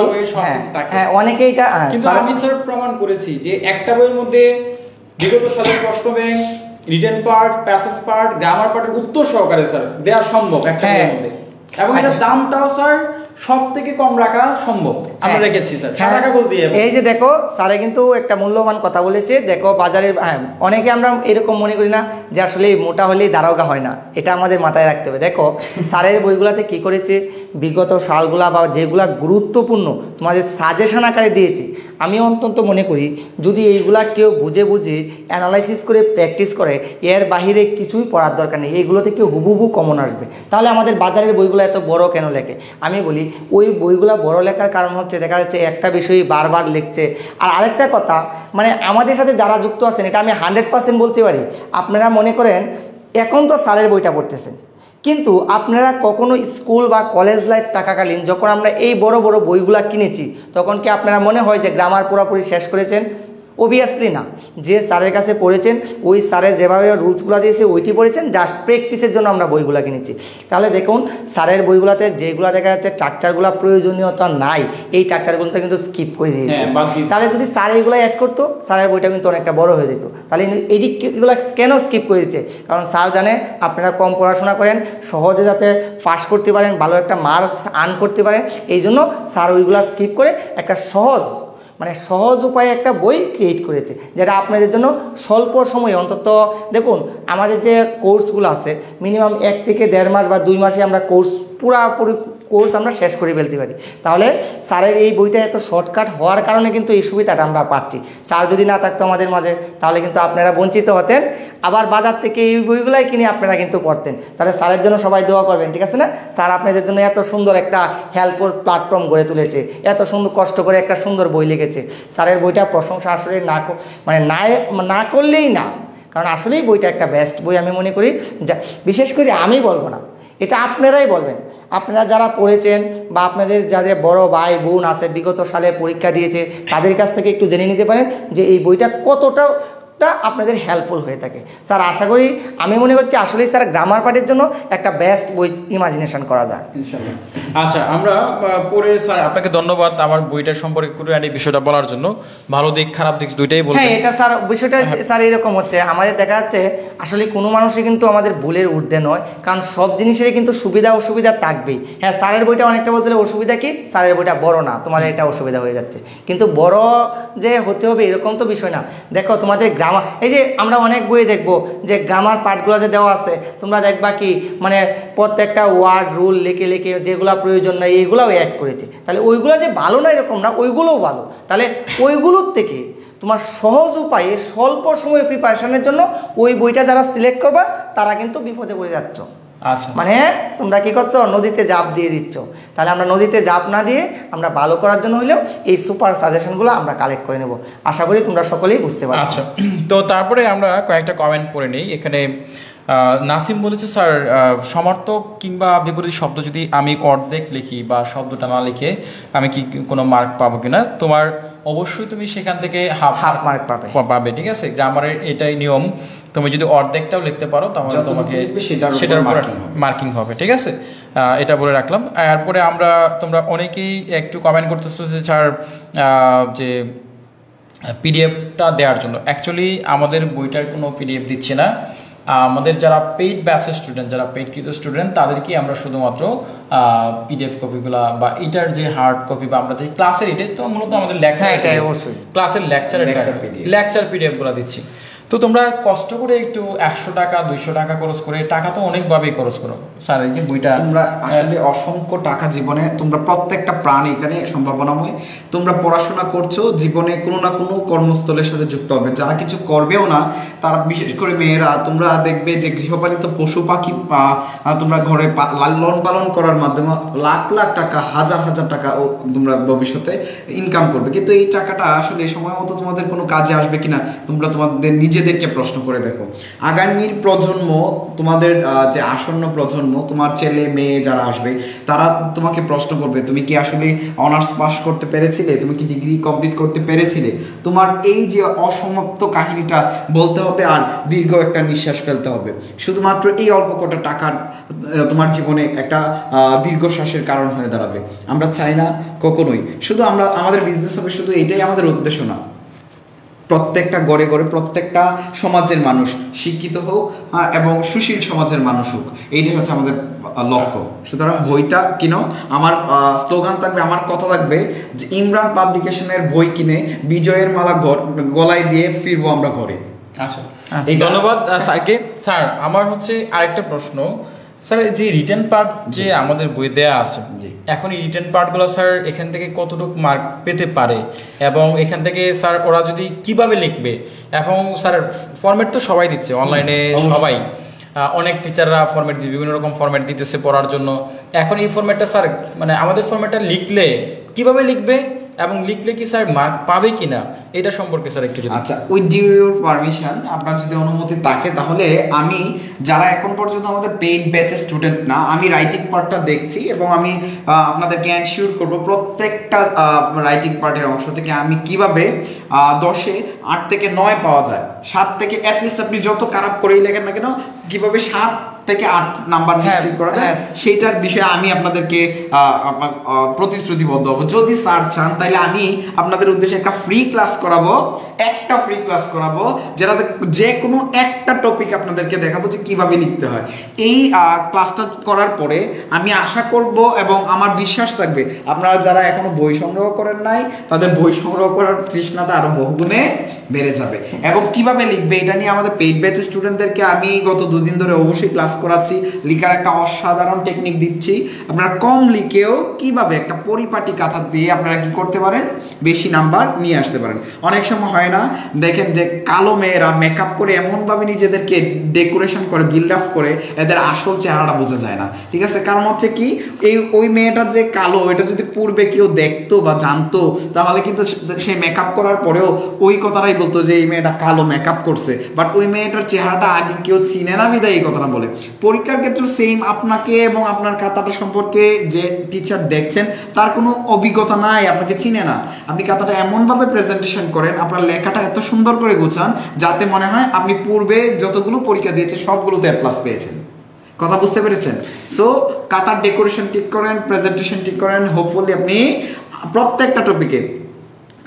হ্যাঁ অনেকে এটা, কিন্তু আমি স্যার প্রমাণ করেছি যে একটা বইয়ের মধ্যে বিগত সালের প্রশ্ন bank, written part, passage part, grammar পার্টের উত্তর সহকারে স্যার দেওয়া সম্ভব একটা বইয়ের মধ্যে, এবং এটার দামটাও স্যার সব থেকে কম রাখা সম্ভব, আমরা রেখেছি স্যার সাদা কাগজ দিয়ে। এই যে দেখো স্যারে কিন্তু একটা মূল্যবান কথা বলেছে। দেখো বাজারে অনেকে আমরা এরকম মনে করি না যে আসলে মোটা হলেই দারোগা হয় না, এটা আমাদের মাথায় রাখতে হবে। দেখো স্যারের বইগুলাতে কি করেছে, বিগত সালগুলা বা যেগুলা গুরুত্বপূর্ণ তোমাদের সাজেশন আকারে দিয়েছে। আমি অন্তত মনে করি যদি এইগুলা কেউ বুঝে বুঝে অ্যানালাইসিস করে প্র্যাকটিস করে, এর বাহিরে কিছুই পড়ার দরকার নেই, এইগুলো থেকে হুবহু কমন আসবে। তাহলে আমাদের বাজারের বইগুলো এত বড় কেন লেখে? আমি বলি ওই বইগুলো বড় লেখার কারণ হচ্ছে দেখা যাচ্ছে একটা বিষয়ই বারবার লিখছে। আর আরেকটা কথা, মানে আমাদের সাথে যারা যুক্ত আছেন, এটা আমি 100% বলতে পারি, আপনারা মনে করেন এখন তো স্যারের বইটা পড়তেছেন, কিন্তু আপনারা কখনো স্কুল বা কলেজ লাইফ থাকাকালীন যখন আমরা এই বড় বড় বইগুলা কিনেছি, তখন কি আপনারা মনে হয় যে গ্রামার পুরোপুরি শেষ করেছেন? অবভিয়াসলি না। যে স্যারের কাছে পড়েছেন, ওই স্যারের যেভাবে রুলসগুলো দিয়েছে ওইটি পড়েছেন, জাস্ট প্র্যাকটিসের জন্য আমরা বইগুলো কিনেছি। তাহলে দেখুন স্যারের বইগুলোতে যেগুলো দেখা যাচ্ছে স্ট্রাকচারগুলো প্রয়োজনীয়তা নাই, এই স্ট্রাকচারগুলোতে কিন্তু স্কিপ করে দিয়েছে। তাহলে যদি স্যার এইগুলো অ্যাড করতো, স্যারের বইটা কিন্তু অনেকটা বড় হয়ে যেত। তাহলে এইগুলো কেন স্কিপ করে দিচ্ছে? কারণ স্যার জানে আপনারা কম পড়াশোনা করেন, সহজে যাতে পাস করতে পারেন, ভালো একটা মার্কস আর্ন করতে পারেন, এই জন্য স্যার ওইগুলো স্কিপ করে একটা সহজ উপায়ে একটা বই ক্রিয়েট করেছে, যেটা আপনাদের জন্য স্বল্প সময়ে, অন্তত দেখুন আমাদের যে কোর্সগুলো আছে মিনিমাম 1 থেকে 1.5 মাস বা 2 মাসে আমরা পুরোপুরি কোর্স আমরা শেষ করে ফেলতে পারি। তাহলে স্যারের এই বইটা এত শর্টকাট হওয়ার কারণে কিন্তু এই সুবিধাটা আমরা পাচ্ছি। স্যার যদি না থাকতো আমাদের মাঝে, তাহলে কিন্তু আপনারা বঞ্চিত হতেন, আবার বাজার থেকে এই বইগুলাই কিনে আপনারা কিন্তু পড়তেন। তাহলে স্যারের জন্য সবাই দোয়া করবেন, ঠিক আছে না? স্যার আপনাদের জন্য এত সুন্দর একটা হেল্পফুল প্ল্যাটফর্ম গড়ে তুলেছে, এত সুন্দর কষ্ট করে একটা সুন্দর বই লিখেছে। স্যারের বইটা প্রশংসা আসলে না করলেই না, কারণ আসলেই বইটা একটা বেস্ট বই আমি মনে করি। যা বিশেষ করে আমি বলবো না, এটা আপনারাই বলবেন। আপনারা যারা পড়েছেন বা আপনাদের যাদের বড় ভাই বোন আছে বিগত সালে পরীক্ষা দিয়েছে, তাদের কাছ থেকে একটু জেনে নিতে পারেন যে এই বইটা কতটা আপনাদের হেল্পফুল হয়ে থাকে। স্যার আশা করি, আমি মনে করছি আসলেই স্যার গ্রামার পার্টের জন্য একটা বেস্ট বই ইমাজিনেশন করা যায় ইনশাআল্লাহ। আচ্ছা, আমরা পরে স্যার আপনাকে ধন্যবাদ আমার বইটা সম্পর্কে এই বিষয়টা বলার জন্য। ভালো দিক খারাপ দিক দুইটাই বলবেন। হ্যাঁ, এটা স্যার বিষয়টা স্যার এরকম হচ্ছে, আমাদের দেখা যাচ্ছে আসলে কোনো মানুষই কিন্তু আমাদের ভুলের ঊর্ধ্বে নয়, কারণ সব জিনিসেরই কিন্তু সুবিধা অসুবিধা থাকবেই। হ্যাঁ, স্যারের বইটা অনেকটা বলতে অসুবিধা কি, স্যারের বইটা বড় না, তোমাদের এটা অসুবিধা হয়ে যাচ্ছে, কিন্তু বড় যে হতে হবে এরকম তো বিষয় না। দেখো তোমাদের গ্রামার, এই যে আমরা অনেক বইয়ে দেখবো যে গ্রামার পার্টগুলো যে দেওয়া আছে, তোমরা দেখবা কি মানে প্রত্যেকটা ওয়ার্ড রুল লিখে লিখে যেগুলো প্রয়োজন নয় এইগুলোও অ্যাড করেছে। তাহলে ওইগুলো যে ভালো না এরকম না, ওইগুলোও ভালো। তাহলে ওইগুলোর থেকে তোমার সহজ উপায়ে স্বল্প সময় প্রিপারেশনের জন্য ওই বইটা যারা সিলেক্ট করবা তারা কিন্তু বিপদে পড়ে যাচ্ছ। আচ্ছা, মানে তোমরা কি করছো, নদীতে জাপ দিয়ে দিচ্ছ। তাহলে আমরা নদীতে জাপ না দিয়ে আমরা ভালো করার জন্য হলেও এই সুপার সাজেশনগুলো আমরা কালেক্ট করে নেব। আশা করি তোমরা সকলেই বুঝতে পারছো। আচ্ছা, তো তারপরে আমরা কয়েকটা কমেন্ট পড়ে নিই। এখানে নাসিম বলেছে, স্যার সমার্থক কিংবা বিপরীত শব্দ যদি আমি অর্ধেক লিখি বা শব্দটা না লিখে আমি কি কোনো মার্ক পাবো কিনা? তোমার অবশ্যই তুমি সেখান থেকে হাফ মার্ক পাবে, ঠিক আছে? গ্রামারের এটাই নিয়ম, তুমি যদি অর্ধেকটাও লিখতে পারো তাহলে তোমাকে সেটার উপর মার্কিং হবে, ঠিক আছে? এটা বলে রাখলাম। এরপরে তোমরা অনেকেই একটু কমেন্ট করতেছো যে স্যার যে পিডিএফটা দেওয়ার জন্য, অ্যাকচুয়ালি আমাদের বইটার কোনো পিডিএফ দিচ্ছে না। আমাদের যারা পেইড ব্যাচের স্টুডেন্ট, যারা পেইডকৃত স্টুডেন্ট, তাদেরকে আমরা শুধুমাত্র পিডিএফ কপিগুলো বা এটার যে হার্ড কপি বা আমরা যে ক্লাসের, এটা তো মূলত আমাদের ক্লাসের লেকচার পিডিএফগুলো দিচ্ছি। তো তোমরা কষ্ট করে একটু 100 টাকা 200 টাকা খরচ করে, টাকা তো অনেকভাবেই খরচ করো স্যার, এই যে বইটা তোমরা আসলে অসংখ্য টাকা জীবনে তোমরা প্রত্যেকটা প্রাণ এখানে সম্ভাবনাময়, তোমরা পড়াশোনা করছো, জীবনে কোনো না কোনো কর্মস্থলের সাথে যুক্ত হবে। যারা কিছু করবেও না তারা, বিশেষ করে মেয়েরা, তোমরা দেখবে যে গৃহপালিত পশু পাখি তোমরা ঘরে লালন পালন করার মাধ্যমে লাখ লাখ টাকা, হাজার হাজার টাকা তোমরা ভবিষ্যতে ইনকাম করবে, কিন্তু এই টাকাটা আসলে সময় মতো তোমাদের কোনো কাজে আসবে কিনা তোমরা তোমাদের নিজেদেরকে প্রশ্ন করে দেখো। আগামীর প্রজন্ম, তোমাদের যে আসন্ন প্রজন্ম, তোমার ছেলে মেয়ে যারা আসবে, তারা তোমাকে প্রশ্ন করবে তুমি কি আসলে অনার্স পাস করতে পেরেছিলে, তুমি কি ডিগ্রি কমপ্লিট করতে পেরেছিলে। তোমার এই যে অসমাপ্ত কাহিনীটা বলতে হবে আর দীর্ঘ একটা নিঃশ্বাস ফেলতে হবে। শুধুমাত্র এই অল্প কটা টাকার তোমার জীবনে একটা দীর্ঘশ্বাসের কারণ হয়ে দাঁড়াবে। আমরা চাই না কখনোই, শুধু আমাদের বিজনেস হবে শুধু এটাই আমাদের উদ্দেশ্য না। প্রত্যেকটা গড়ে গড়ে প্রত্যেকটা সমাজের মানুষ শিক্ষিত হোক এবং সুশীল সমাজের মানুষ হোক, এইটাই হচ্ছে আমাদের লক্ষ্য। সুতরাং বইটা কিনো। আমার স্লোগান থাকবে, আমার কথা থাকবে যে ইমরান পাবলিকেশনের বই কিনে বিজয়ের মালা গলায় দিয়ে ফিরবো আমরা ঘরে। আচ্ছা, ধন্যবাদ স্যারকে। স্যার আমার হচ্ছে আরেকটা প্রশ্ন, স্যার যে রিটেন পার্ট যে আমাদের বই দেয়া আছে, এখন এই রিটেন পার্টগুলো স্যার এখান থেকে কতটুকু মার্ক পেতে পারে, এবং এখান থেকে স্যার ওরা যদি কিভাবে লিখবে, এবং স্যার ফরম্যাট তো সবাই দিচ্ছে অনলাইনে, সবাই অনেক টিচাররা ফরম্যাট বিভিন্ন রকম ফরম্যাট দিতেছে পড়ার জন্য। এখন এই ফরম্যাটটা স্যার মানে আমাদের ফরম্যাটটা লিখলে কিভাবে লিখবে, এবং লিখলে কি স্যার মার্ক পাবে কিনা, এটা সম্পর্কে স্যার একটু যদি। আচ্ছা, উইথ ডিউ ইউর পারমিশন, আপনার যদি অনুমতি থাকে তাহলে আমি যারা এখন পর্যন্ত আমাদের পেইড ব্যাচের স্টুডেন্ট না, আমি রাইটিং পার্টটা দেখছি এবং আমি আপনাদেরকে এনশিওর করবো প্রত্যেকটা রাইটিং পার্টের অংশ থেকে আমি কিভাবে 10-এ 8 থেকে 9 পাওয়া যায়, 7 থেকে অ্যাটলিস্ট আপনি যত খারাপ করেই লেখেন না কেন কিভাবে 7 থেকে 8 নাম্বার নিশ্চিত করা যায় সেইটার বিষয়ে আমি আপনাদেরকে প্রতিশ্রুতিবদ্ধ হব। যদি স্যার চান তাহলে আমি আপনাদের উদ্দেশ্যে একটা ফ্রি ক্লাস করাবো, যেটাতে যে কোনো একটা টপিক আপনাদেরকে দেখাবো যে কিভাবে লিখতে হয়। এই ক্লাসটা করার পরে আমি আশা করব এবং আমার বিশ্বাস থাকবে আপনারা যারা এখনো বই সংগ্রহ করেন নাই তাদের বই সংগ্রহ করার তৃষ্ণাটা আরো বহুগুণে বেড়ে যাবে। এবং কিভাবে লিখবে এটা নিয়ে আমাদের পেইড ব্যাচের স্টুডেন্টদেরকে আমি গত 2 দিন ধরে অবশ্যই ক্লাস করাচ্ছি, লিখার একটা অসাধারণ টেকনিক দিচ্ছি। আপনারা কম লিখেও কিভাবে একটা পরিপাটি কথা দিয়ে আপনারা কি করতে পারেন, বেশি নাম্বার নিয়ে আসতে পারেন। অনেক সময় হয় না, দেখেন যে কালো মেয়েরা মেকআপ করে এমনভাবে নিজেদেরকে ডেকোরেশন করে, বিল্ড আপ করে, এদের আসল চেহারাটা বোঝা যায় না, ঠিক আছে? কারণ হচ্ছে কি, ওই মেয়েটা যে কালো, এটা যদি পূর্বে কেউ দেখতো বা জানতো তাহলে কিন্তু সে মেকআপ করার পরেও ওই কথাটাই বলতো যে এই মেয়েটা কালো মেকআপ করছে, বাট ওই মেয়েটার চেহারাটা আগে কেউ চিনে না বিদায় এই কথাটা বলে। পরীক্ষার ক্ষেত্রে সেম, আপনাকে এবং আপনার খাতাটা সম্পর্কে যে টিচার দেখছেন তার কোনো অভিজ্ঞতা নাই, আপনাকে চিনে না, আপনি খাতাটা এমনভাবে প্রেজেন্টেশন করেন, আপনার লেখাটা এত সুন্দর করে গোছান যাতে মনে হয় আপনি পূর্বে যতগুলো পরীক্ষা দিয়েছেন সবগুলোতে A+ পেয়েছেন। কথা বুঝতে পেরেছেন? সো খাতার ডেকোরেশন ঠিক করেন, প্রেজেন্টেশন ঠিক করেন, হোপফুলি আপনি প্রত্যেকটা টপিকে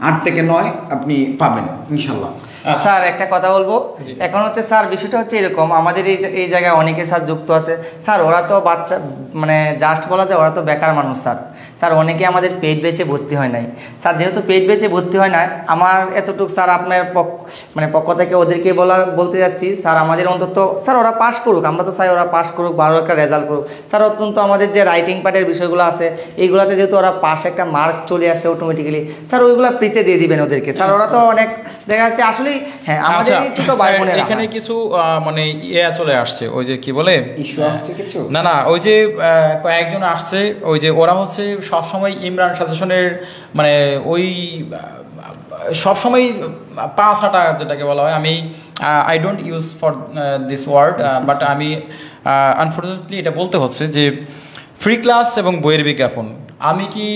8 থেকে 9 আপনি পাবেন ইনশাল্লাহ। স্যার একটা কথা বলবো, এখন হচ্ছে স্যার বিষয়টা হচ্ছে এরকম, আমাদের এই জায়গায় অনেকে স্যার যুক্ত আছে স্যার, ওরা তো বাচ্চা মানে জাস্ট বলা যায় ওরা তো বেকার মানুষ স্যার অনেকে আমাদের পেইড ব্যাচে ভর্তি হয় নাই স্যার। যেহেতু পেইড ব্যাচে ভর্তি হয় না, আমার এতটুকু স্যার আপনার পক্ষ থেকে ওদেরকে বলতে যাচ্ছি স্যার, আমাদের অন্তত স্যার ওরা পাস করুক, আমরা তো চাই ওরা পাস করুক, ভালো একটা রেজাল্ট করুক স্যার। অত্যন্ত আমাদের যে রাইটিং পার্টের বিষয়গুলো আছে এইগুলোতে যেহেতু ওরা পাস একটা মার্ক চলে আসে অটোমেটিক্যালি স্যার, ওইগুলো ফ্রিতে দিয়ে দিবেন ওদেরকে স্যার। ওরা তো অনেক দেখা যাচ্ছে আসলে হ্যাঁ আমাদের ছোট ভাই বোনেরা এখানে কিছু মানে চলে আসছে, ওই যে কি বলে ইস্যু আসছে কিছু না ওই যে কয়েকজন আসছে, ওই যে ওরা হচ্ছে সবসময় ইমরান সাজেশনের মানে ওই সবসময় পাঁচ হাঁটা যেটাকে বলা হয়, আমি I don't use for this word, but আমি আনফর্চুনেটলি এটা বলতে হচ্ছে যে ফ্রি ক্লাস এবং বইয়ের বিজ্ঞাপন। আমি কি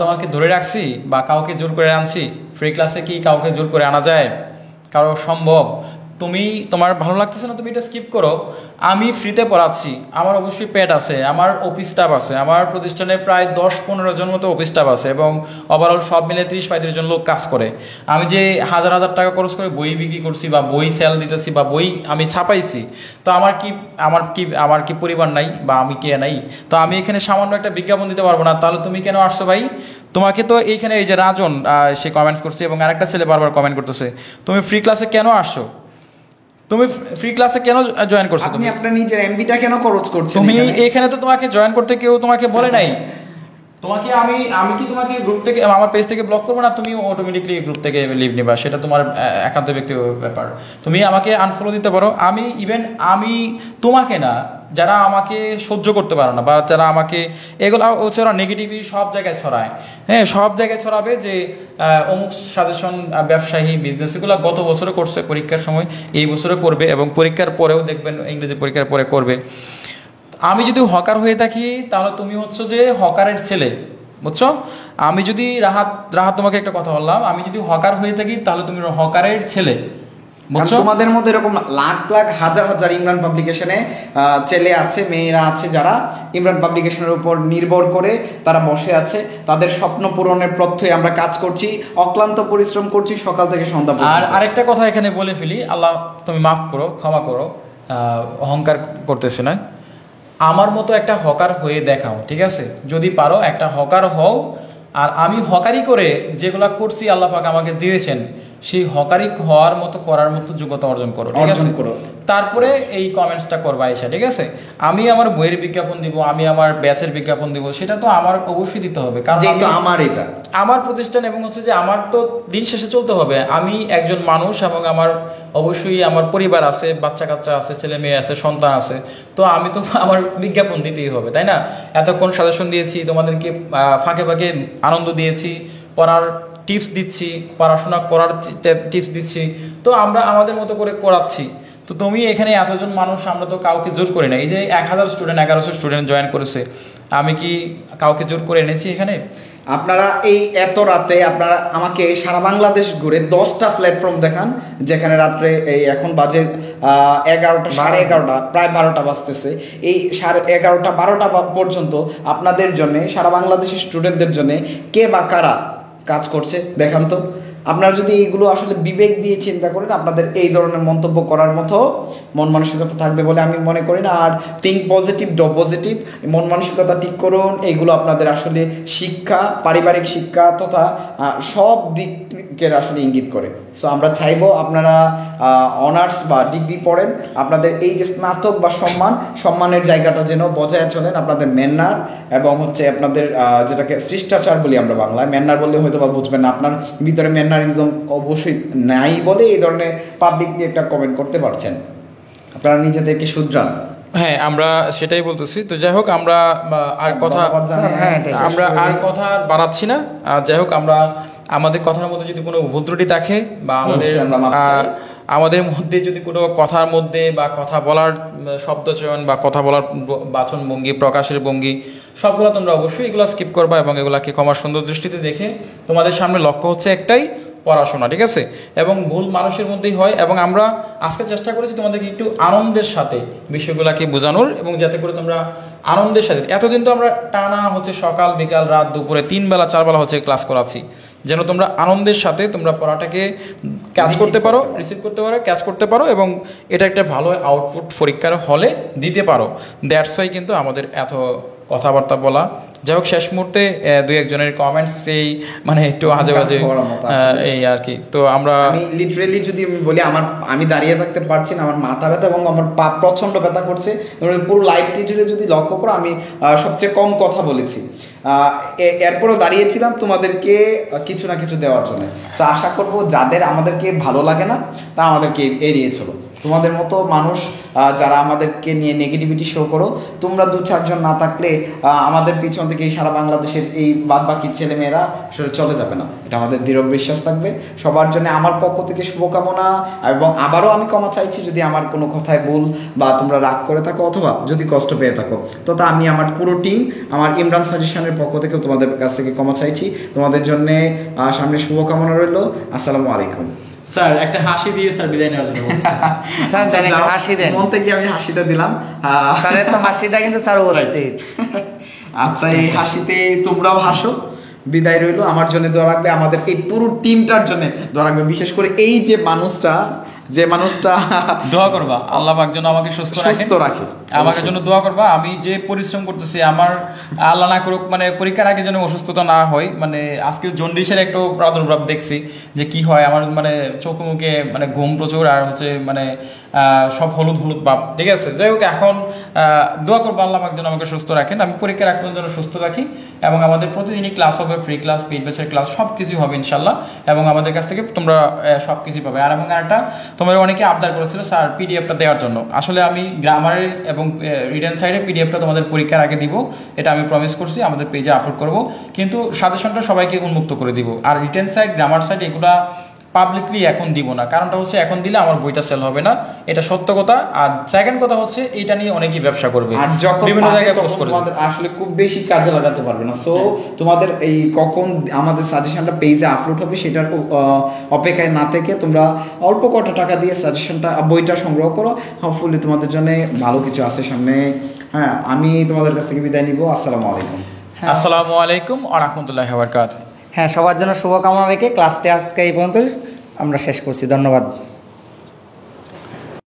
তোমাকে ধরে রাখছি বা কাউকে জোর করে আনছি? ফ্রি ক্লাসে কি কাউকে জোর করে আনা যায়? কারো সম্ভব? তুমি তোমার ভালো লাগতেছে না, তুমি এটা স্কিপ করো। আমি ফ্রিতে পড়াচ্ছি, আমার অবশ্যই পেড আছে, আমার অফিস স্টাফ আছে, আমার প্রতিষ্ঠানে প্রায় 10-15 জন মতো অফিস স্টাফ আছে এবং ওভারঅল সব মিলে 30-35 জন লোক কাজ করে। আমি যে হাজার টাকা খরচ করে বই বিক্রি করছি বা বই সেল দিতেছি বা বই আমি ছাপাইছি, তো আমার কি পরিবার নাই বা আমি কে নাই? তো আমি এখানে সামান্য একটা বিজ্ঞাপন দিতে পারবো না। তাহলে তুমি কেন আসছো ভাই? তোমাকে তো এইখানে এই যে রাজন সে কমেন্টস করছে এবং আরেকটা ছেলে বারবার কমেন্ট করতেছে, তুমি ফ্রি ক্লাসে কেন আসছো? তুমি ফ্রি ক্লাসে কেন জয়েন করছো? তুমি আপনার নিজের এমবিটা কেন খরচ করছো? তুমি এখানে তো তোমাকে জয়েন করতে কেউ তোমাকে বলে নাই। তোমাকে আমি কি তোমাকে গ্রুপ থেকে আমার পেজ থেকে ব্লক করবো না? তুমি অটোমেটিকলি গ্রুপ থেকে লিভ নিবা, সেটা তোমার একান্ত ব্যক্তিগত ব্যাপার। তুমি আমাকে আনফলো দিতে পারো। আমি তোমাকে না, যারা আমাকে সহ্য করতে পারো না বা যারা আমাকে এগুলো হচ্ছে ওরা নেগেটিভই সব জায়গায় ছড়ায়, হ্যাঁ সব জায়গায় ছড়াবে যে অমুক সাজেশন ব্যবসায়ী বিজনেস এগুলো গত বছরে করছে পরীক্ষার সময়, এই বছরে করবে এবং পরীক্ষার পরেও দেখবেন ইংরেজি পরীক্ষার পরে করবে। আমি যদি হকার হয়ে থাকি তাহলে তুমি হচ্ছে যে হকারের ছেলে, বুঝছো? আমি যদি রাহাত তোমাকে একটা কথা বললাম, আমি যদি হকার হয়ে থাকি তাহলে তুমি হকারের ছেলে, তোমাদের মধ্যে এরকম লাখ লাখ হাজার হাজার ইমরান পাবলিকেশনে ছেলে আছে, মেয়েরা আছে যারা ইমরান পাবলিকেশনের উপর নির্ভর করে তারা বসে আছে, তাদের স্বপ্ন পূরণের পথে আমরা কাজ করছি, অক্লান্ত পরিশ্রম করছি সকাল থেকে সন্ধ্যা পর্যন্ত। আর আরেকটা কথা এখানে বলে ফেলি, আল্লাহ তুমি মাফ করো, ক্ষমা করো, অহংকার করতেছি না, আমার মতো একটা হকার হয়ে দেখাও, ঠিক আছে? যদি পারো একটা হকার হও, আর আমি হকারি করে যেগুলা করছি আল্লাহ পাক আমাকে দিয়েছেন, সেই হকারি হওয়ার মতো করার মতো যোগ্যতা অর্জন করো, ঠিক আছে? তারপরে এই কমেন্টসটা করবা এসে, ঠিক আছে? আমি আমার বইয়ের বিজ্ঞাপন দিব, আমি আমার ব্যাচের বিজ্ঞাপন দিব, সেটা তো আমার অবশ্যই দিতে হবে, কারণ আমার এটা আমার প্রতিষ্ঠান, এবং হচ্ছে যে আমার তো দিন শেষে চলতে হবে। আমি একজন মানুষ এবং আমার অবশ্যই আমার পরিবার আছে, বাচ্চা কাচ্চা আছে, ছেলে মেয়ে আছে, সন্তান আছে, তো আমি তো আমার বিজ্ঞাপন দিতেই হবে, তাই না? এতক্ষণ সাজেশন দিয়েছি তোমাদেরকে, ফাঁকে ফাঁকে আনন্দ দিয়েছি, পড়ার টিপস দিচ্ছি, পড়াশোনা করার টিপস দিচ্ছি, তো আমরা আমাদের মতো করে করাচ্ছি। তো তুমি এখানে এতজন মানুষ, আমরা তো কাউকে জোর করি না। এই যে 1000 স্টুডেন্ট 1100 স্টুডেন্ট জয়েন করেছে, আমি কি কাউকে জোর করে এনেছি এখানে? আপনারা এই এত রাতে আপনারা আমাকে সারা বাংলাদেশ ঘুরে 10টা প্ল্যাটফর্ম দেখান যেখানে রাত্রে এই এখন বাজে 11টা, 11:30, প্রায় 12টা বাজতেছে, এই 11:30 12টা পর্যন্ত আপনাদের জন্য, সারা বাংলাদেশের স্টুডেন্টদের জন্য কে বা কারা কাজ করছে দেখান তো। আপনারা যদি এইগুলো আসলে বিবেক দিয়ে চিন্তা করেন, আপনাদের এই ধরনের মন্তব্য করার মতো মন মানসিকতা থাকবে বলে আমি মনে করি না। আর থিঙ্ক পজিটিভ, ডু পজিটিভ, মন মানসিকতা ঠিক করুন। এইগুলো আপনাদের আসলে শিক্ষা, পারিবারিক শিক্ষা তথা সব দিকের আসলে ইঙ্গিত করে। সো আমরা চাইবো আপনারা অনার্স বা ডিগ্রি পড়েন, আপনাদের এই যে স্নাতক বা সম্মানের জায়গাটা যেন বজায় চলেন, আপনাদের ম্যানার এবং হচ্ছে আপনাদের যেটাকে শিষ্টাচার বলি আমরা বাংলায়, ম্যানার বললে হয়তো বা বুঝবেন না, আপনার ভিতরে ম্যানারিজম অবশ্যই নাই বলে এই ধরনের পাবলিকলি একটা কমেন্ট করতে পারছেন। আপনারা নিজেদেরকে শুধরান। হ্যাঁ, আমরা সেটাই বলতেছি। তো যাই হোক, আমরা আর কথা বাড়াচ্ছি না। যাই হোক, আমরা আমাদের কথার মধ্যে যদি কোনো ভুল ত্রুটি থাকে বা আমাদের মধ্যে যদি কোনো কথার মধ্যে বা কথা বলার শব্দচয়ন বা কথা বলার বাচন ভঙ্গি, প্রকাশের ভঙ্গি, সবগুলো তোমরা অবশ্যই এগুলো স্কিপ করবা এবং এগুলাকে ক্ষমার সুন্দর দৃষ্টিতে দেখে, তোমাদের সামনে লক্ষ্য হচ্ছে একটাই, পড়াশোনা, ঠিক আছে? এবং ভুল মানুষের মধ্যেই হয়, এবং আমরা আজকে চেষ্টা করেছি তোমাদেরকে একটু আনন্দের সাথে বিষয়গুলোকে বোঝানোর, এবং যাতে করে তোমরা আনন্দের সাথে, এতদিন তো আমরা টানা হচ্ছে সকাল বিকাল রাত দুপুরে 3 বেলা 4 বেলা হচ্ছে ক্লাস করাচ্ছি, যেন তোমরা আনন্দের সাথে তোমরা পড়াটাকে ক্যাচ করতে পারো, রিসিভ করতে পারো, ক্যাচ করতে পারো, এবং এটা একটা ভালো আউটপুট পরীক্ষার হলে দিতে পারো। দ্যাটস ওয়াই কিন্তু আমাদের এত কথাবার্তা বলা। যাই হোক, শেষ মুহূর্তে 2-1 জনের কমেন্টস এই মানে একটু আজে বাজে এই আর কি। তো আমি লিটারেলি যদি বলি, আমি দাঁড়িয়ে থাকতে পারছি না, আমার মাথা ব্যথা এবং আমার পা প্রচন্ড ব্যথা করছে। পুরো লাইভটি জুড়ে যদি লক্ষ্য করো, আমি সবচেয়ে কম কথা বলেছি, এরপরও দাঁড়িয়েছিলাম তোমাদেরকে কিছু না কিছু দেওয়ার জন্য। তো আশা করবো যাদের আমাদেরকে ভালো লাগে না তারা আমাদেরকে এড়িয়ে চলো। তোমাদের মতো মানুষ যারা আমাদেরকে নিয়ে নেগেটিভিটি শো করো, তোমরা 2-4 জন না থাকলে আমাদের পিছন থেকে এই সারা বাংলাদেশের এই বাদবাকি ছেলেমেয়েরা চলে যাবে না, এটা আমাদের দৃঢ় বিশ্বাস থাকবে। সবার জন্য আমার পক্ষ থেকে শুভকামনা, এবং আবারও আমি ক্ষমা চাইছি যদি আমার কোনো কথায় ভুল বা তোমরা রাগ করে থাকো অথবা যদি কষ্ট পেয়ে থাকো, তো তা আমি আমার পুরো টিম, আমার ইমরান সাজেশনের পক্ষ থেকেও তোমাদের কাছ থেকে ক্ষমা চাইছি। তোমাদের জন্য সামনে শুভকামনা রইল। আসসালামু আলাইকুম। স্যার একটা হাসি দিয়ে স্যার বিদায় নেওয়ার জন্য হাসি দেন, মন থেকে আমি হাসিটা দিলাম। স্যারের তো হাসিটা কিন্তু স্যার উপস্থিত। আচ্ছা, এই হাসিতে তোমরাও হাসো। বিদায় রইল। আমার জন্য দোয়া রাখবে, আমাদের এই পুরো টিমটার জন্য দোয়া রাখবে, বিশেষ করে এই যে মানুষটা দোয়া করবা, আল্লাহ পাক যেন আমাকে সুস্থ রাখে, আমাকে জন্য দোয়া করবা। আমি যে পরিশ্রম করতেছি, আমার আল্লাহ না করুক মানে পরীক্ষার আগে যেন অসুস্থতা না হয়। মানে আজকে জন্ডিসের একটু প্রাদুর্ভাব দেখছি যে কি হয়, আমার মানে চোখে মুখে মানে ঘুম প্রচুর, আর হচ্ছে মানে সব হলুদ ভাব, ঠিক আছে? যাই হোক, এখন দোয়া করবো আল্লাহ পাক যেন আমাকে সুস্থ রাখেন, আমি পরীক্ষার আগ পর্যন্ত যেন সুস্থ রাখি, এবং আমাদের প্রতিদিনই ক্লাস হবে, ফ্রি ক্লাস, পেইড ব্যাচের ক্লাস, সব কিছুই হবে ইনশাল্লাহ, এবং আমাদের কাছ থেকে তোমরা সব কিছুই পাবে। আর এবং আরেকটা, তোমরা অনেকে আবদার করেছিল স্যার পিডিএফটা দেওয়ার জন্য, আসলে আমি গ্রামারের এবং রিটেন সাইডে পিডিএফটা তোমাদের পরীক্ষার আগে দিব, এটা আমি প্রমিস করছি, আমাদের পেজে আপলোড করব, কিন্তু সাজেশনটা সবাইকে উন্মুক্ত করে দিব। Are written side, grammar side এগুলা পাবলিকলি এখন দিব না, কারণটা হচ্ছে এখন দিলে আমার বইটা সেল হবে না, এটা সত্য কথা। আর সেকেন্ড কথা হচ্ছে এটা নিয়ে অনেকেই ব্যবসা করবে, আর যখন বিভিন্ন পাবে জায়গায় তখন পোস্ট করবে। তোমাদের আসলে খুব বেশি কাজে লাগাতে পারবে না। সো তোমাদের এই কখন আমাদের সাজেশনটা পেজে আপলোড হবে সেটার অপেক্ষায় না থেকে তোমরা অল্প কটা টাকা দিয়ে সাজেশনটা বইটা সংগ্রহ করো, হোপফুলি তোমাদের জন্য ভালো কিছু আছে সামনে। হ্যাঁ, আমি তোমাদের কাছ থেকে বিদায় নিব। আসসালামু আলাইকুম। আসসালামু আলাইকুম ওয়া রাহমাতুল্লাহি ওয়া বারাকাতুহু। হ্যাঁ, সবার জন্য শুভকামনা রেখে ক্লাসটি আজকে এই পর্যন্ত আমরা শেষ করছি। ধন্যবাদ।